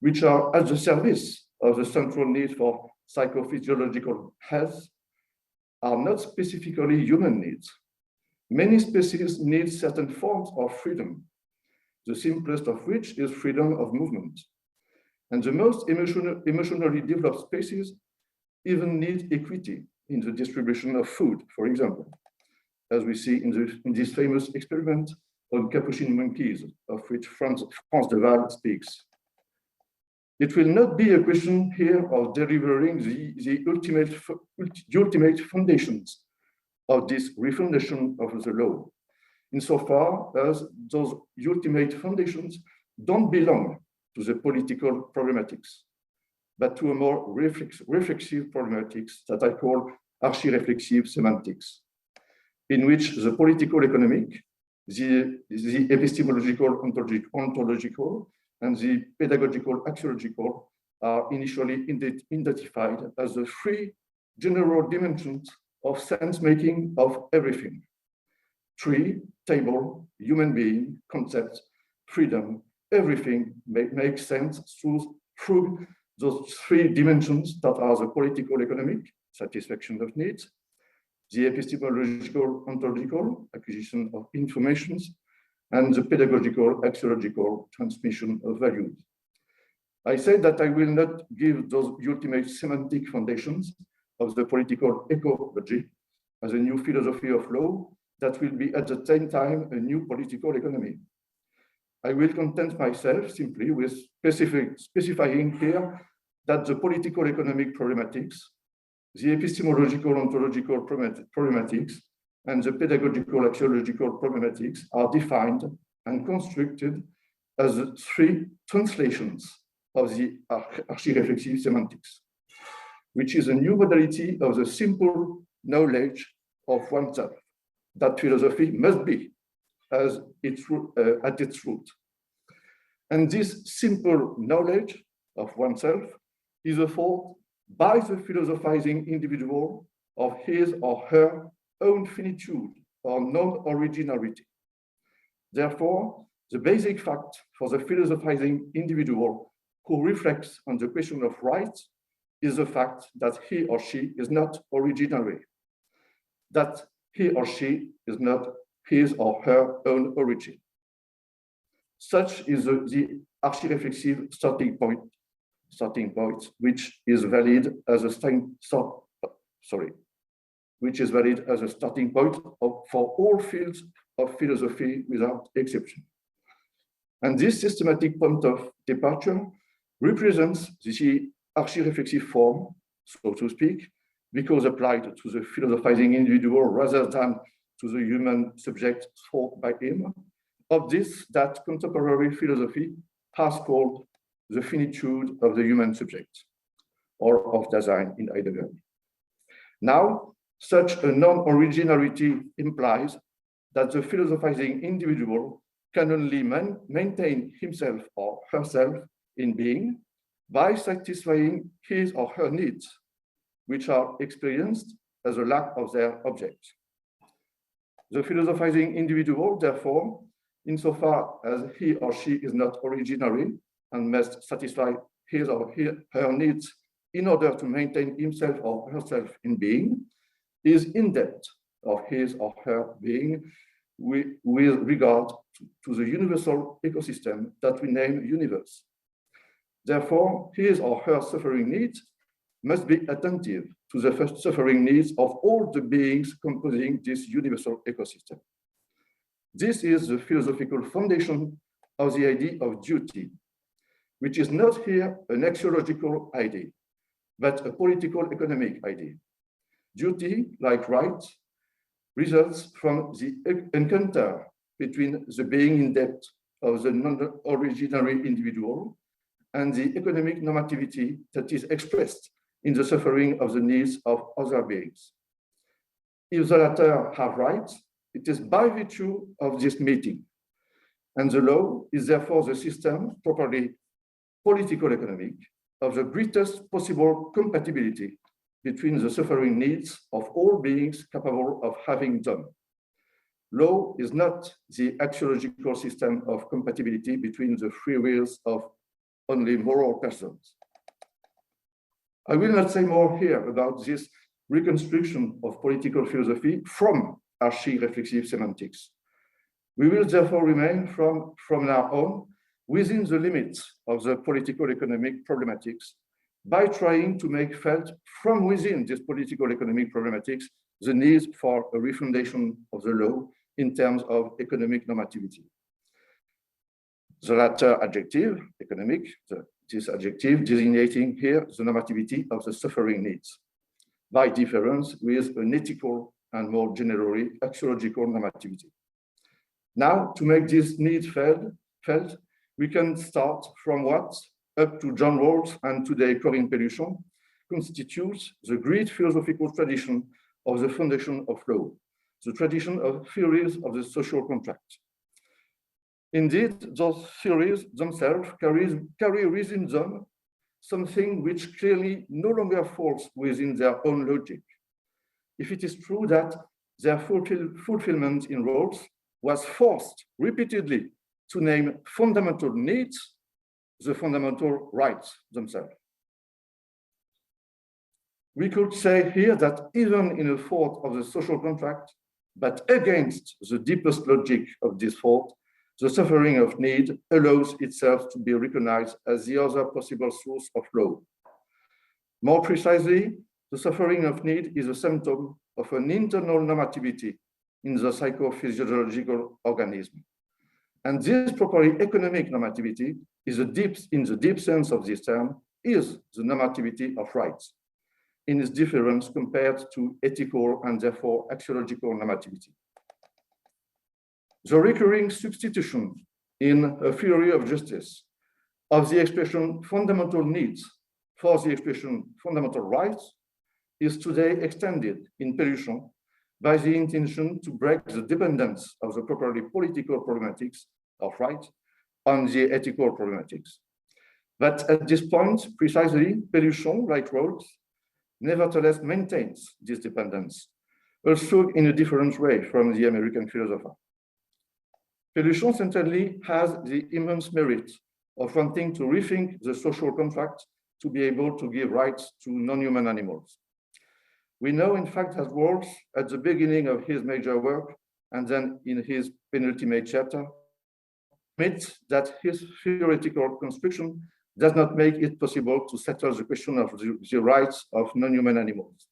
which are at the service of the central need for psychophysiological health, are not specifically human needs. Many species need certain forms of freedom, the simplest of which is freedom of movement. And the most emotionally developed species even need equity in the distribution of food, for example, as we see in this famous experiment on capuchin monkeys, of which France de Waal speaks. It will not be a question here of delivering the ultimate foundations of this refundation of the law, insofar as those ultimate foundations don't belong to the political problematics, but to a more reflexive problematics that I call archi-reflexive semantics, in which the political economic, the epistemological ontological, and the pedagogical axiological are initially identified as the three general dimensions of sense-making of everything: tree, table, human being, concept, freedom. Everything makes sense through those three dimensions that are the political economic, satisfaction of needs, the epistemological ontological, acquisition of informations, and the pedagogical axiological, transmission of values. I said that I will not give those ultimate semantic foundations of the political ecology as a new philosophy of law that will be at the same time a new political economy. I will content myself simply with specifying here that the political economic problematics, the epistemological ontological problematics, and the pedagogical axiological problematics are defined and constructed as the three translations of the archi-reflexive semantics, which is a new modality of the simple knowledge of oneself that philosophy must be at its root. And this simple knowledge of oneself is a fault by the philosophizing individual of his or her own finitude or non-originality. Therefore, the basic fact for the philosophizing individual who reflects on the question of rights is the fact that he or she is not originary, that he or she is not his or her own origin. Such is the archi-reflexive starting point, which is valid as a starting point for all fields of philosophy without exception. And this systematic point of departure represents the archi-reflexive form, so to speak, because applied to the philosophizing individual rather than to the human subject thought by him, of this that contemporary philosophy has called the finitude of the human subject, or of Dasein in Heidegger. Now, such a non-originality implies that the philosophizing individual can only maintain himself or herself in being by satisfying his or her needs, which are experienced as a lack of their object. The philosophizing individual, therefore, insofar as he or she is not originary and must satisfy his or her needs in order to maintain himself or herself in being, is in debt of his or her being with regard to the universal ecosystem that we name universe. Therefore, his or her suffering needs must be attentive to the first suffering needs of all the beings composing this universal ecosystem. This is the philosophical foundation of the idea of duty, which is not here an ecological idea, but a political economic idea. Duty, like right, results from the encounter between the being in debt of the non-originary individual and the economic normativity that is expressed in the suffering of the needs of other beings. If the latter have rights, it is by virtue of this meeting. And the law is therefore the system, properly political economic, of the greatest possible compatibility between the suffering needs of all beings capable of having done. Law is not the axiological system of compatibility between the free wills of only moral persons. I will not say more here about this reconstruction of political philosophy from archi-reflexive semantics. We will therefore remain from now on within the limits of the political economic problematics by trying to make felt from within this political economic problematics the need for a refundation of the law in terms of economic normativity. The latter adjective, economic, this adjective designating here the normativity of the suffering needs, by difference with an ethical and more generally axiological normativity. Now, to make this need felt, we can start from what, up to John Rawls and today Corinne Pelluchon, constitutes the great philosophical tradition of the foundation of law, the tradition of theories of the social contract. Indeed, those theories themselves carry within them something which clearly no longer falls within their own logic. If it is true that their fulfillment in Rawls was forced repeatedly to name fundamental needs, the fundamental rights themselves. We could say here that even in a fault of the social contract, but against the deepest logic of this fault, the suffering of need allows itself to be recognized as the other possible source of law. More precisely, the suffering of need is a symptom of an internal normativity in the psychophysiological organism. And this properly economic normativity is in the deep sense of this term, is the normativity of rights, in its difference compared to ethical and therefore axiological normativity. The recurring substitution in a theory of justice of the expression fundamental needs for the expression fundamental rights is today extended in Pelluchon by the intention to break the dependence of the properly political problematics of right on the ethical problematics. But at this point, precisely, Pelluchon, like Rawls, nevertheless maintains this dependence, also in a different way from the American philosopher. Pelluchon certainly has the immense merit of wanting to rethink the social contract to be able to give rights to non-human animals. We know, in fact, as Rawls, at the beginning of his major work, and then in his penultimate chapter, admits that his theoretical construction does not make it possible to settle the question of the rights of non-human animals,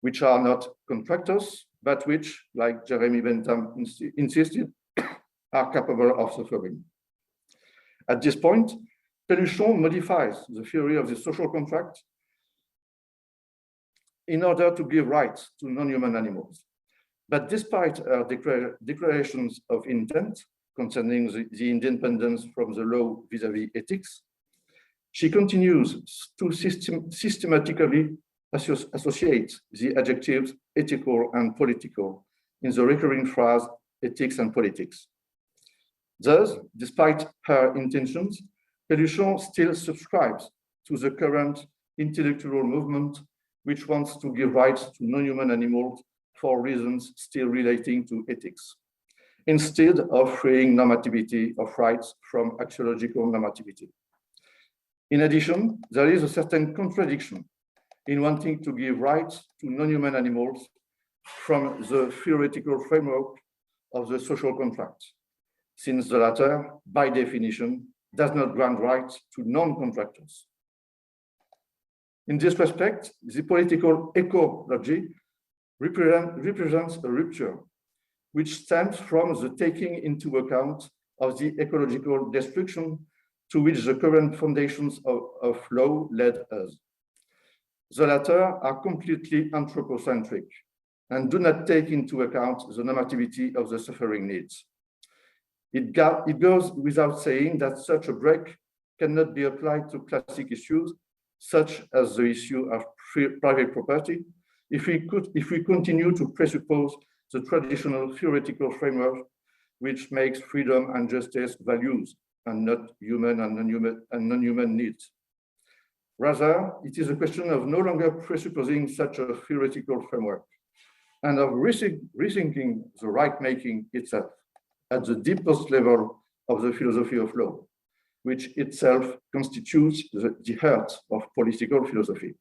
which are not contractors, but which, like Jeremy Bentham insisted, are capable of suffering. At this point, Pelluchon modifies the theory of the social contract in order to give rights to non-human animals. But despite her declarations of intent concerning the independence from the law vis-à-vis ethics, she continues to systematically associate the adjectives ethical and political in the recurring phrase ethics and politics. Thus, despite her intentions, Pelluchon still subscribes to the current intellectual movement which wants to give rights to non-human animals for reasons still relating to ethics, instead of freeing normativity of rights from axiological normativity. In addition, there is a certain contradiction in wanting to give rights to non-human animals from the theoretical framework of the social contract, since the latter, by definition, does not grant rights to non-contractors. In this respect, the political ecology represents a rupture which stems from the taking into account of the ecological destruction to which the current foundations of law led us. The latter are completely anthropocentric and do not take into account the normativity of the suffering needs. It goes without saying that such a break cannot be applied to classic issues, such as the issue of private property, if we continue to presuppose the traditional theoretical framework which makes freedom and justice values and not human and non-human needs. Rather, it is a question of no longer presupposing such a theoretical framework and of rethinking the right-making itself at the deepest level of the philosophy of law, which itself constitutes the heart of political philosophy.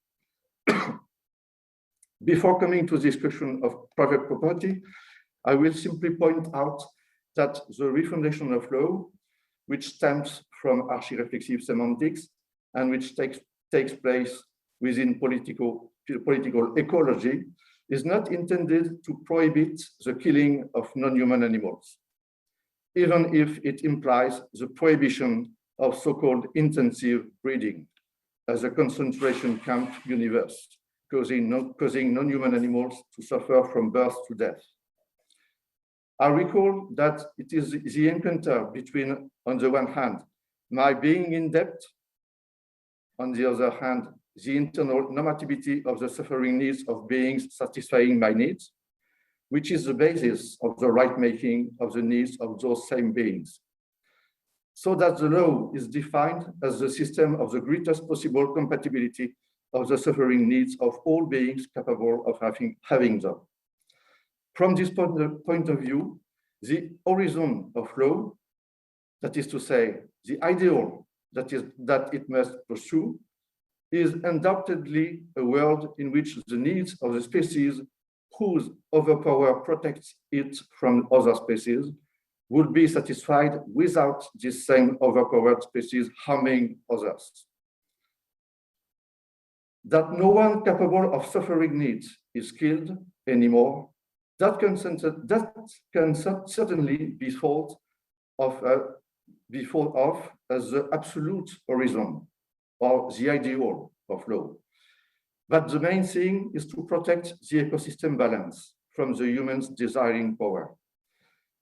Before coming to this question of private property, I will simply point out that the refoundation of law, which stems from archireflexive semantics and which takes place within political ecology, is not intended to prohibit the killing of non-human animals, even if it implies the prohibition of so-called intensive breeding as a concentration camp universe, causing non-human animals to suffer from birth to death. I recall that it is the encounter between, on the one hand, my being in debt, on the other hand, the internal normativity of the suffering needs of beings satisfying my needs, which is the basis of the right-making of the needs of those same beings. So that the law is defined as the system of the greatest possible compatibility of the suffering needs of all beings capable of having them. From this point of view, the horizon of law, that is to say, the ideal that it must pursue, is undoubtedly a world in which the needs of the species whose overpower protects it from other species would be satisfied without this same overpowered species harming others. That no one capable of suffering needs is killed anymore, that can certainly be thought of as the absolute horizon or the ideal of law. But the main thing is to protect the ecosystem balance from the humans' desiring power,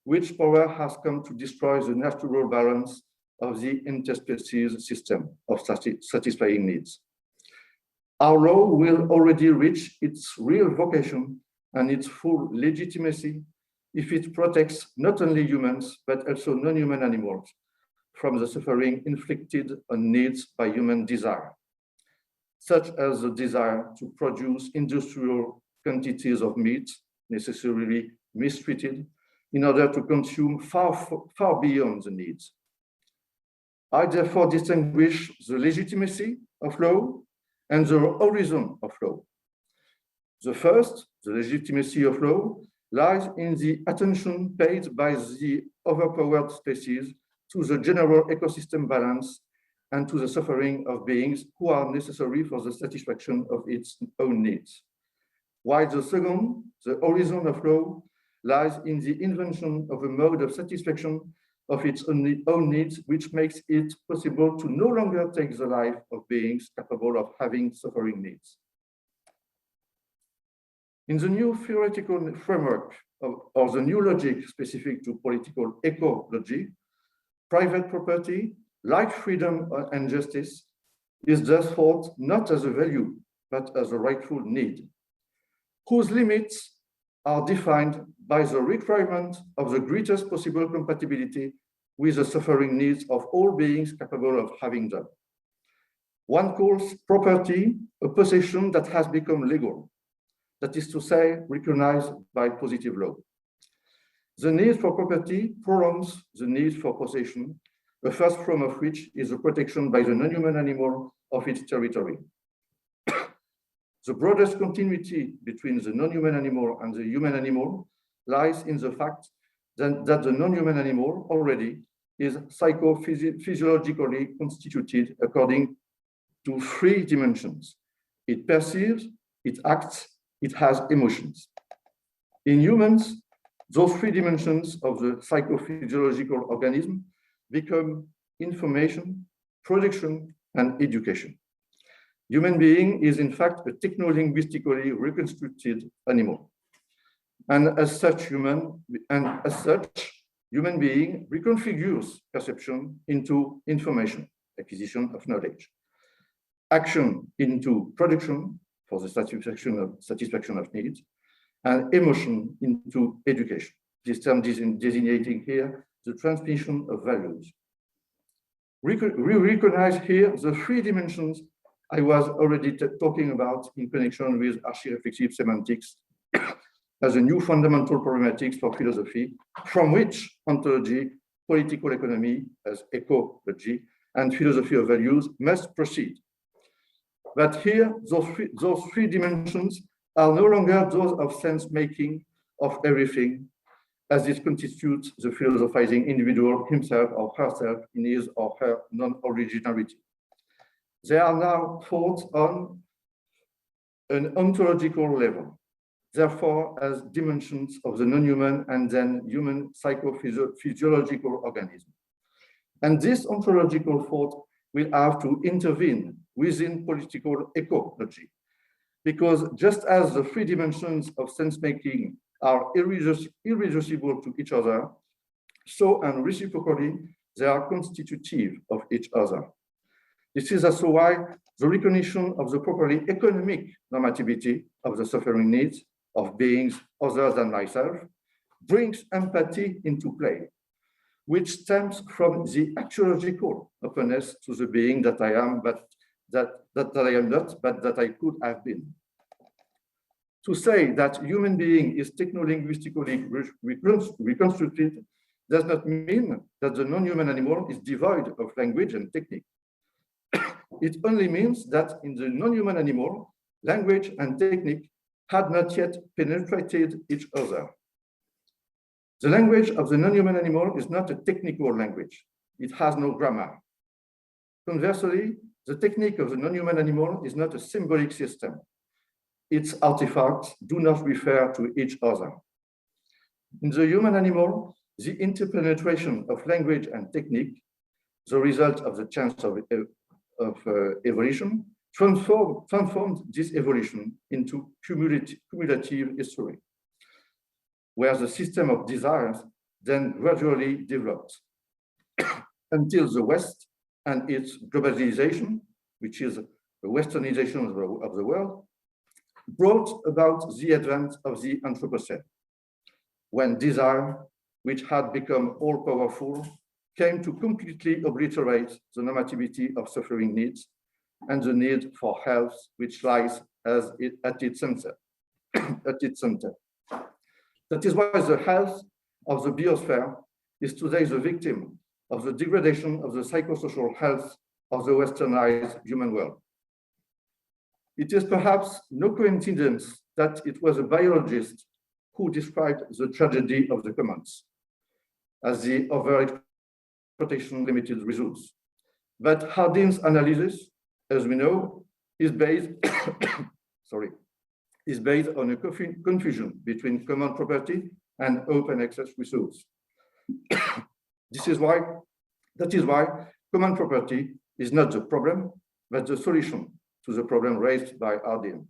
which power has come to destroy the natural balance of the interspecies system of satisfying needs. Our law will already reach its real vocation and its full legitimacy if it protects not only humans, but also non-human animals from the suffering inflicted on needs by human desire, such as the desire to produce industrial quantities of meat necessarily mistreated in order to consume far beyond the needs. I therefore distinguish the legitimacy of law and the horizon of law. The first, the legitimacy of law, lies in the attention paid by the overpowered species to the general ecosystem balance and to the suffering of beings who are necessary for the satisfaction of its own needs. While the second, the horizon of law, lies in the invention of a mode of satisfaction of its own needs, which makes it possible to no longer take the life of beings capable of having suffering needs. In the new theoretical framework of the new logic specific to political ecology, private property, like freedom and justice, is thus thought not as a value, but as a rightful need, whose limits are defined by the requirement of the greatest possible compatibility with the suffering needs of all beings capable of having them. One calls property a possession that has become legal, that is to say, recognized by positive law. The need for property prolongs the need for possession, the first form of which is the protection by the non-human animal of its territory. The broadest continuity between the non-human animal and the human animal lies in the fact that the non-human animal already is psychophysiologically constituted according to 3 dimensions. It perceives, it acts, it has emotions. In humans, those 3 dimensions of the psychophysiological organism become information, production, and education. Human being is in fact a techno-linguistically reconstructed animal. And as such, human being reconfigures perception into information, acquisition of knowledge, action into production for the satisfaction of needs, and emotion into education. This term designating here the transmission of values. We recognize here the 3 dimensions I was already talking about in connection with archireflexive semantics as a new fundamental problematics for philosophy, from which ontology, political economy as ecology, and philosophy of values must proceed. But here, those 3 dimensions are no longer those of sense-making of everything, as it constitutes the philosophizing individual himself or herself in his or her non-originality. They are now thought on an ontological level, therefore as dimensions of the non-human and then human psychophysiological organism. And this ontological thought will have to intervene within political ecology, because just as the 3 dimensions of sense-making are irreducible to each other, so and reciprocally, they are constitutive of each other. This is also why the recognition of the properly economic normativity of the suffering needs of beings other than myself brings empathy into play, which stems from the ecological openness to the being that I am, but that I am not, but that I could have been. To say that human being is techno-linguistically reconstructed does not mean that the non-human animal is devoid of language and technique. It only means that in the non-human animal, language and technique had not yet penetrated each other. The language of the non-human animal is not a technical language. It has no grammar. Conversely, the technique of the non-human animal is not a symbolic system. Its artifacts do not refer to each other. In the human animal, the interpenetration of language and technique, the result of the chance of evolution, transformed this evolution into cumulative history, where the system of desires then gradually developed until the West and its globalization, which is the westernization of the world, brought about the advent of the Anthropocene, when desire, which had become all-powerful, came to completely obliterate the normativity of suffering needs and the need for health, which lies at its center. That is why the health of the biosphere is today the victim of the degradation of the psychosocial health of the westernized human world. It is perhaps no coincidence that it was a biologist who described the tragedy of the commons as the overexploitation limited resource. But Hadrien's analysis, as we know, is based, is based on a confusion between common property and open access resource. That is why common property is not the problem, but the solution to the problem raised by Hadrien,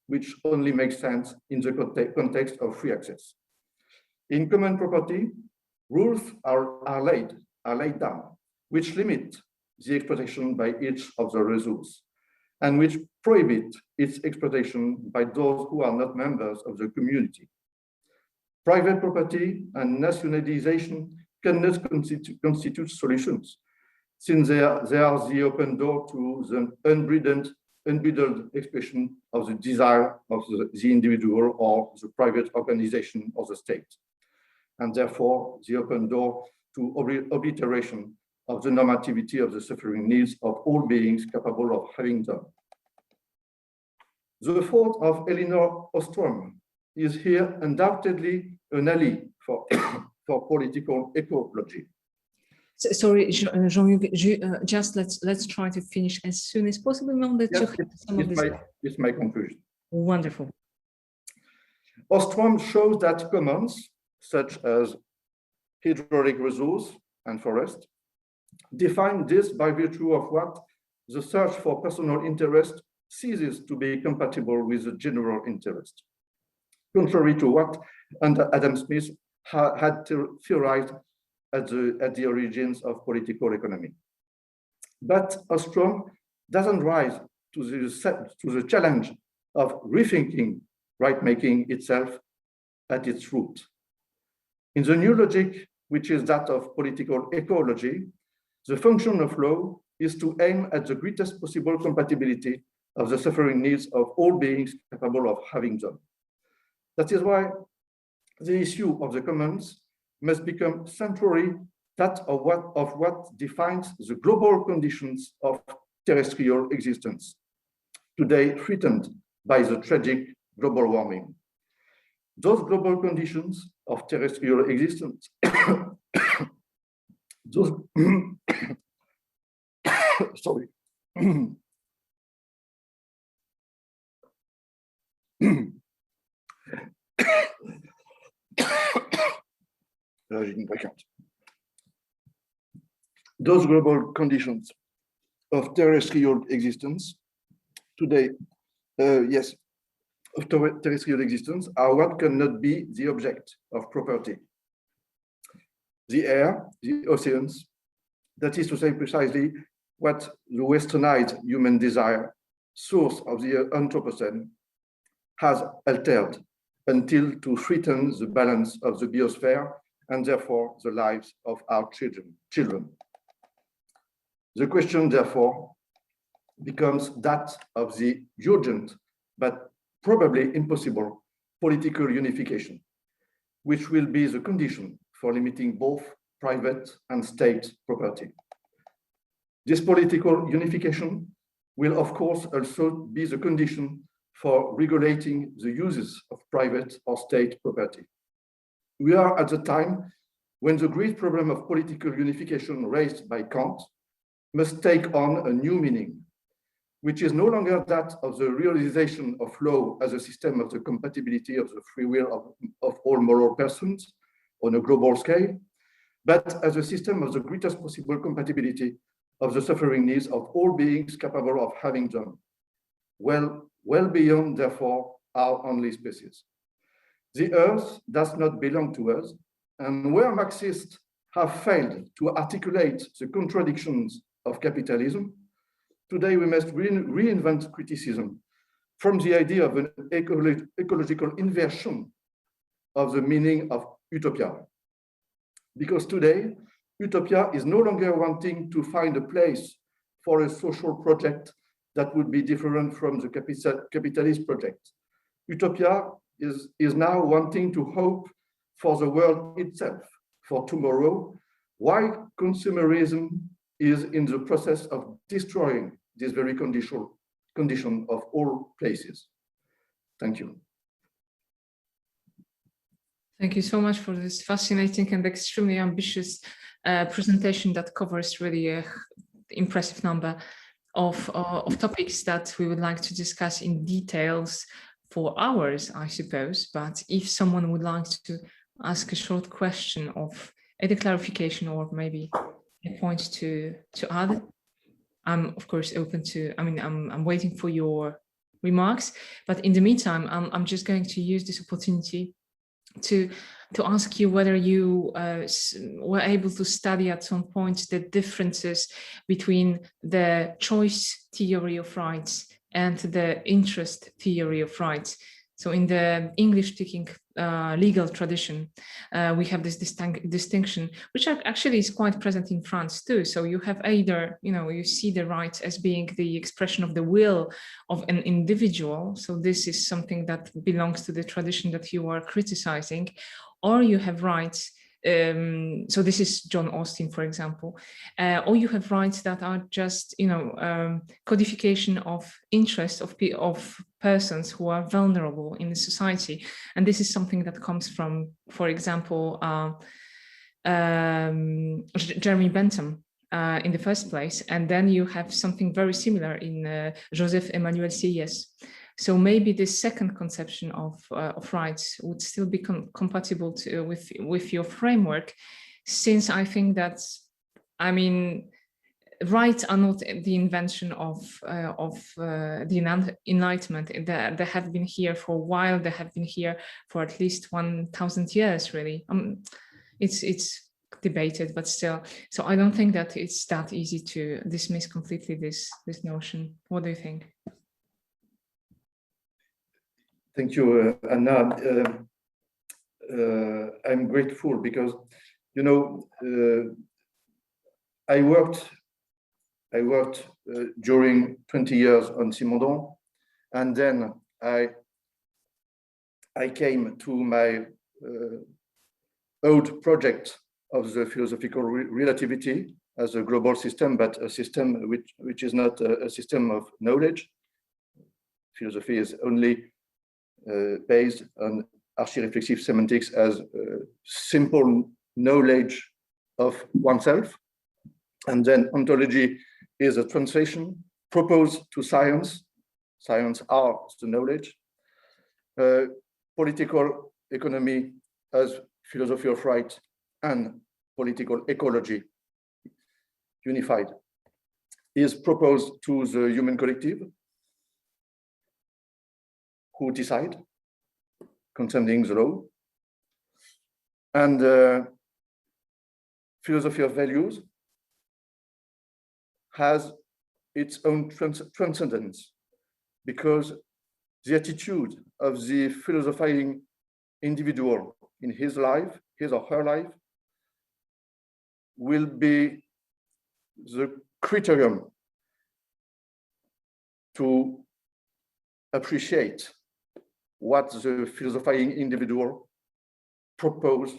which only makes sense in the context of free access. In common property, rules are laid down, which limit the exploitation by each of the resources, and which prohibit its exploitation by those who are not members of the community. Private property and nationalization cannot constitute solutions, since they are the open door to the unbridled expression of the desire of the individual or the private organization or the state, and therefore the open door to obliteration of the normativity of the suffering needs of all beings capable of having them. The thought of Elinor Ostrom is here undoubtedly an ally for, for political ecology. So, sorry, Jean-Hugues, just let's try to finish as soon as possible. Now that Yes, you have some of this. it's my conclusion. Wonderful. Ostrom shows that commons, such as hydraulic resource and forest, define this by virtue of what the search for personal interest ceases to be compatible with the general interest, contrary to what Adam Smith had theorized at the origins of political economy. But Ostrom doesn't rise to the challenge of rethinking right-making itself at its root. In the new logic, which is that of political ecology, the function of law is to aim at the greatest possible compatibility of the suffering needs of all beings capable of having them. That is why the issue of the commons must become centrally that of what defines the global conditions of terrestrial existence, today threatened by the tragic global warming. Those global conditions of terrestrial existence, those sorry. Those global conditions of terrestrial existence today, of terrestrial existence are what cannot be the object of property. The air, the oceans, that is to say precisely what the westernized human desire, source of the Anthropocene, has altered until to threaten the balance of the biosphere and therefore the lives of our children. The question therefore becomes that of the urgent but probably impossible political unification, which will be the condition for limiting both private and state property. This political unification will of course also be the condition for regulating the uses of private or state property. We are at the time when the great problem of political unification raised by Kant must take on a new meaning, which is no longer that of the realization of law as a system of the compatibility of the free will of all moral persons on a global scale, but as a system of the greatest possible compatibility of the suffering needs of all beings capable of having them, well beyond, therefore, our only species. The earth does not belong to us, and where Marxists have failed to articulate the contradictions of capitalism, today we must reinvent criticism from the idea of an ecological inversion of the meaning of utopia. Because today, utopia is no longer wanting to find a place for a social project that would be different from the capitalist project. Utopia is now wanting to hope for the world itself, for tomorrow, while consumerism is in the process of destroying this very condition of all places. Thank you. Thank you so much for this fascinating and extremely ambitious presentation that covers really an impressive number of topics that we would like to discuss in details for hours, I suppose. But if someone would like to ask a short question of either clarification or maybe a point to add, I'm of course open to, I'm waiting for your remarks, but in the meantime, I'm just going to use this opportunity to ask you whether you were able to study at some point the differences between the choice theory of rights and the interest theory of rights. So in the English-speaking legal tradition, we have this distinction, which actually is quite present in France too. So you have either, you see the rights as being the expression of the will of an individual. So this is something that belongs to the tradition that you are criticizing, or you have rights. So this is John Austin, for example, or you have rights that are just, codification of interest of persons who are vulnerable in the society. And this is something that comes from, for example, Jeremy Bentham in the first place. And then you have something very similar in Joseph Emmanuel Sieyès. So maybe this second conception of rights would still be compatible with your framework, since I think that, rights are not the invention of the Enlightenment. They have been here for a while. They have been here for at least 1,000 years, really. It's debated, but still. So I don't think that it's that easy to dismiss completely this notion. What do you think? Thank you, Anna. I'm grateful because, I worked during 20 years on Simondon, and then I came to my old project of the philosophical relativity as a global system, but a system which is not a system of knowledge. Philosophy is only based on archireflexive semantics as simple knowledge of oneself. And then ontology is a translation proposed to science. Science are the knowledge. Political economy as philosophy of right and political ecology unified is proposed to the human collective, who decide concerning the law. And philosophy of values has its own transcendence, because the attitude of the philosophizing individual in his life, his or her life, will be the criterion to appreciate what the philosophizing individual propose,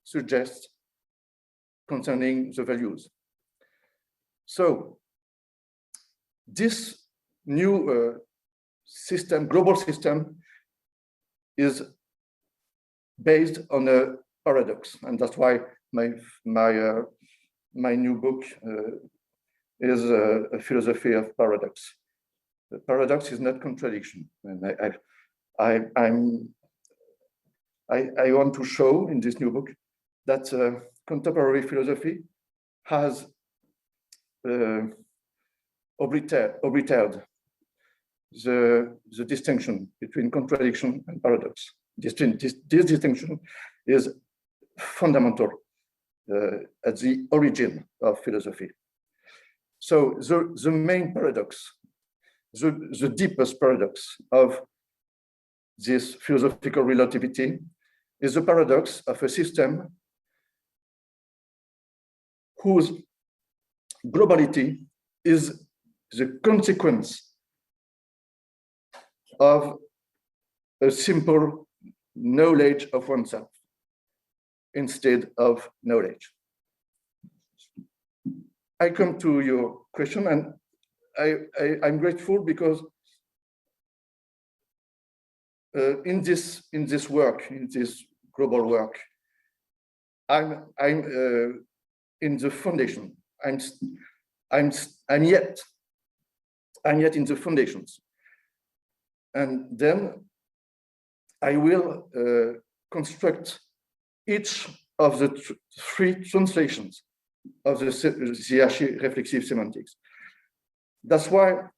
suggest concerning the values. So this new system, global system, is based on a paradox, and that's why my new book is a philosophy of paradox. The paradox is not contradiction, and I want to show in this new book that contemporary philosophy has obliterated the distinction between contradiction and paradox. This distinction is fundamental at the origin of philosophy. So the main paradox, the deepest paradox of this philosophical relativity is the paradox of a system whose globality is the consequence of a simple knowledge of oneself instead of knowledge. I come to your question, and I'm grateful because in this work, in this global work. I'm in the foundation. I'm yet in the foundations, and then I will construct each of the three translations of the hierarchy reflexive semantics. That's why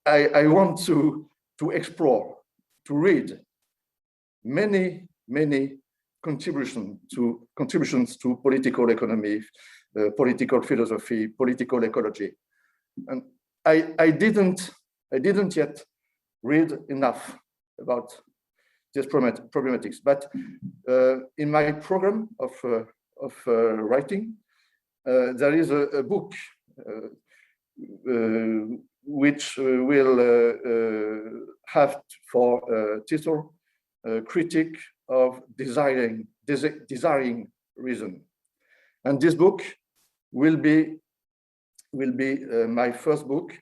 I want to explore, to read many contributions to political economy, political philosophy, political ecology, and I didn't yet read enough about these problematics. But in my program of writing, there is a book which will have for title Critique of Desiring Reason, and this book will be my first book,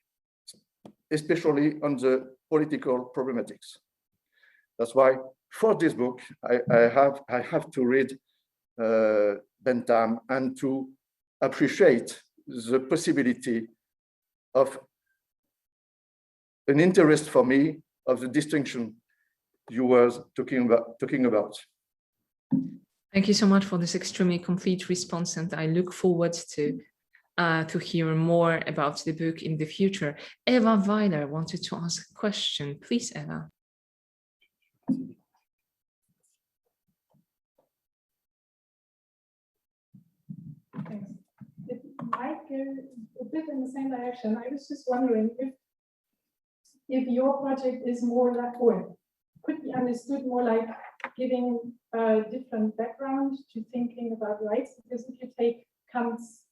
especially on the political problematics. That's why for this book I have to read Bentham and to appreciate the possibility of an interest for me of the distinction you were talking about. Thank you so much for this extremely complete response, and I look forward to hear more about the book in the future. Eva Weiler wanted to ask a question. Please, Eva. Thanks. It might go a bit in the same direction. I was just wondering if your project is more like, or could be understood more like giving a different background to thinking about rights, because if you take Kant's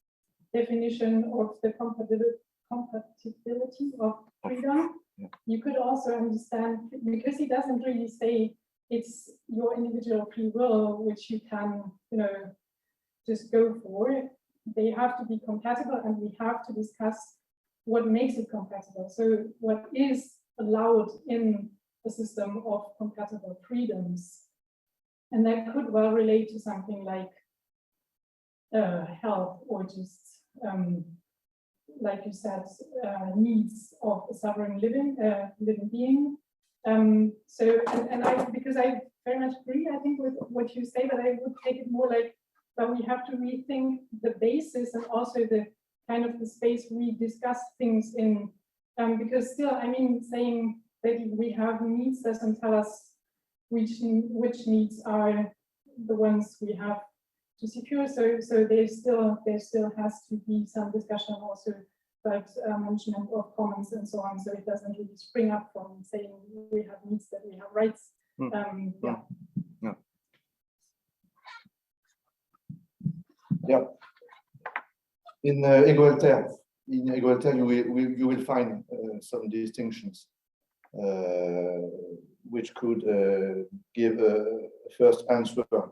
definition of the compatibility of freedom, you could also understand, because he doesn't really say it's your individual free will which you can, just go for. They have to be compatible, and we have to discuss what makes it compatible. So what is allowed in a system of compatible freedoms? And that could well relate to something like health, or just like you said, needs of a sovereign living being. Because I very much agree, I think, with what you say, but I would take it more like that we have to rethink the basis and also the kind of the space we discuss things in, because still, I mean, saying that we have needs doesn't tell us which needs are the ones we have to secure. So there still has to be some discussion also about management of commons and so on. So it doesn't really spring up from saying we have needs that we have rights. Yeah. In Ecological, you will find some distinctions which could give a first answer to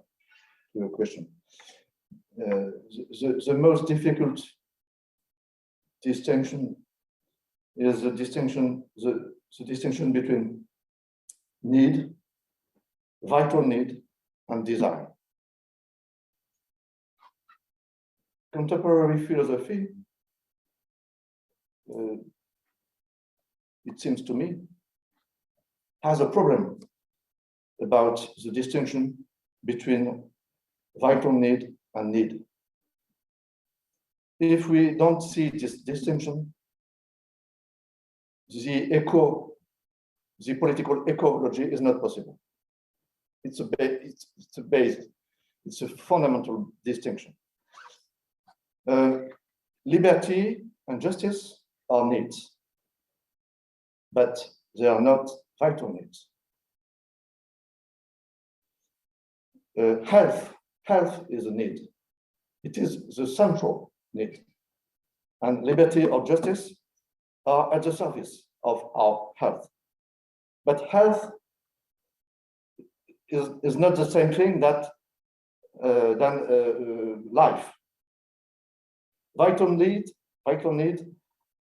your question. The most difficult distinction is the distinction between need, vital need, and desire. Contemporary philosophy, it seems to me, has a problem about the distinction between vital need and need. If we don't see this distinction, the political ecology is not possible. It's a fundamental distinction. Liberty and justice are needs, but they are not vital needs. Health is a need. It is the central need. And liberty or justice are at the service of our health. But health is not the same thing than life. Vital need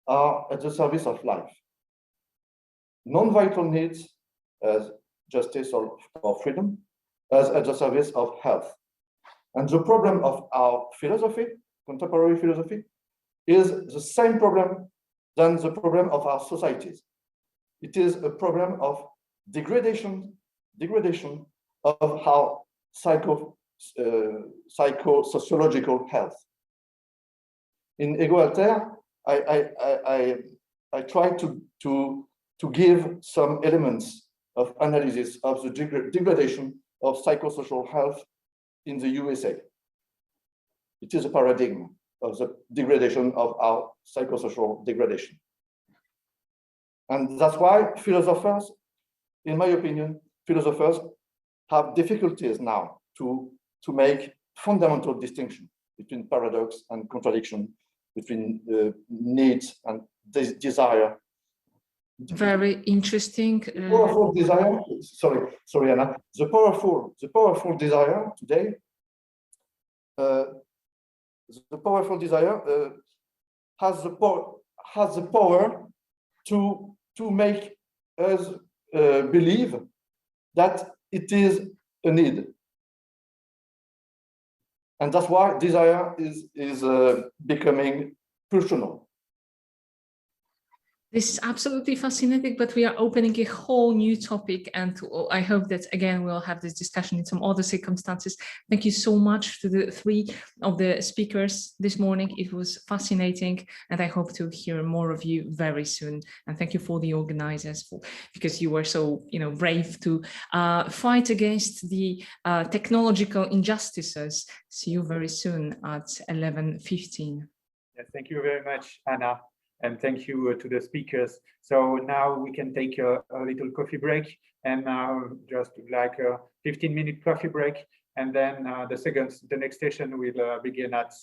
are at the service of life. Non-vital needs, as justice or freedom, as at the service of health. And the problem of our philosophy, contemporary philosophy, is the same problem than the problem of our societies. It is a problem of degradation of our psychosociological health. In Ego-Alter, I try to give some elements of analysis of the degradation of psychosocial health in the USA. It is a paradigm of the degradation of our psychosocial degradation. And that's why philosophers, in my opinion, philosophers have difficulties now to make fundamental distinction between paradox and contradiction, between needs and desire. Very interesting. Powerful desire. Sorry, Anna. The powerful desire today. The powerful desire has the power to make us believe that it is a need, and that's why desire is becoming personal. This is absolutely fascinating, but we are opening a whole new topic, and I hope that again we'll have this discussion in some other circumstances. Thank you so much to the three of the speakers this morning. It was fascinating, and I hope to hear more of you very soon. And thank you for the organizers, because you were so brave to fight against the technological injustices. See you very soon at 11:15. Yes, thank you very much, Anna. And thank you to the speakers. So now we can take a little coffee break, and just like a 15-minute coffee break. And then the next session will begin at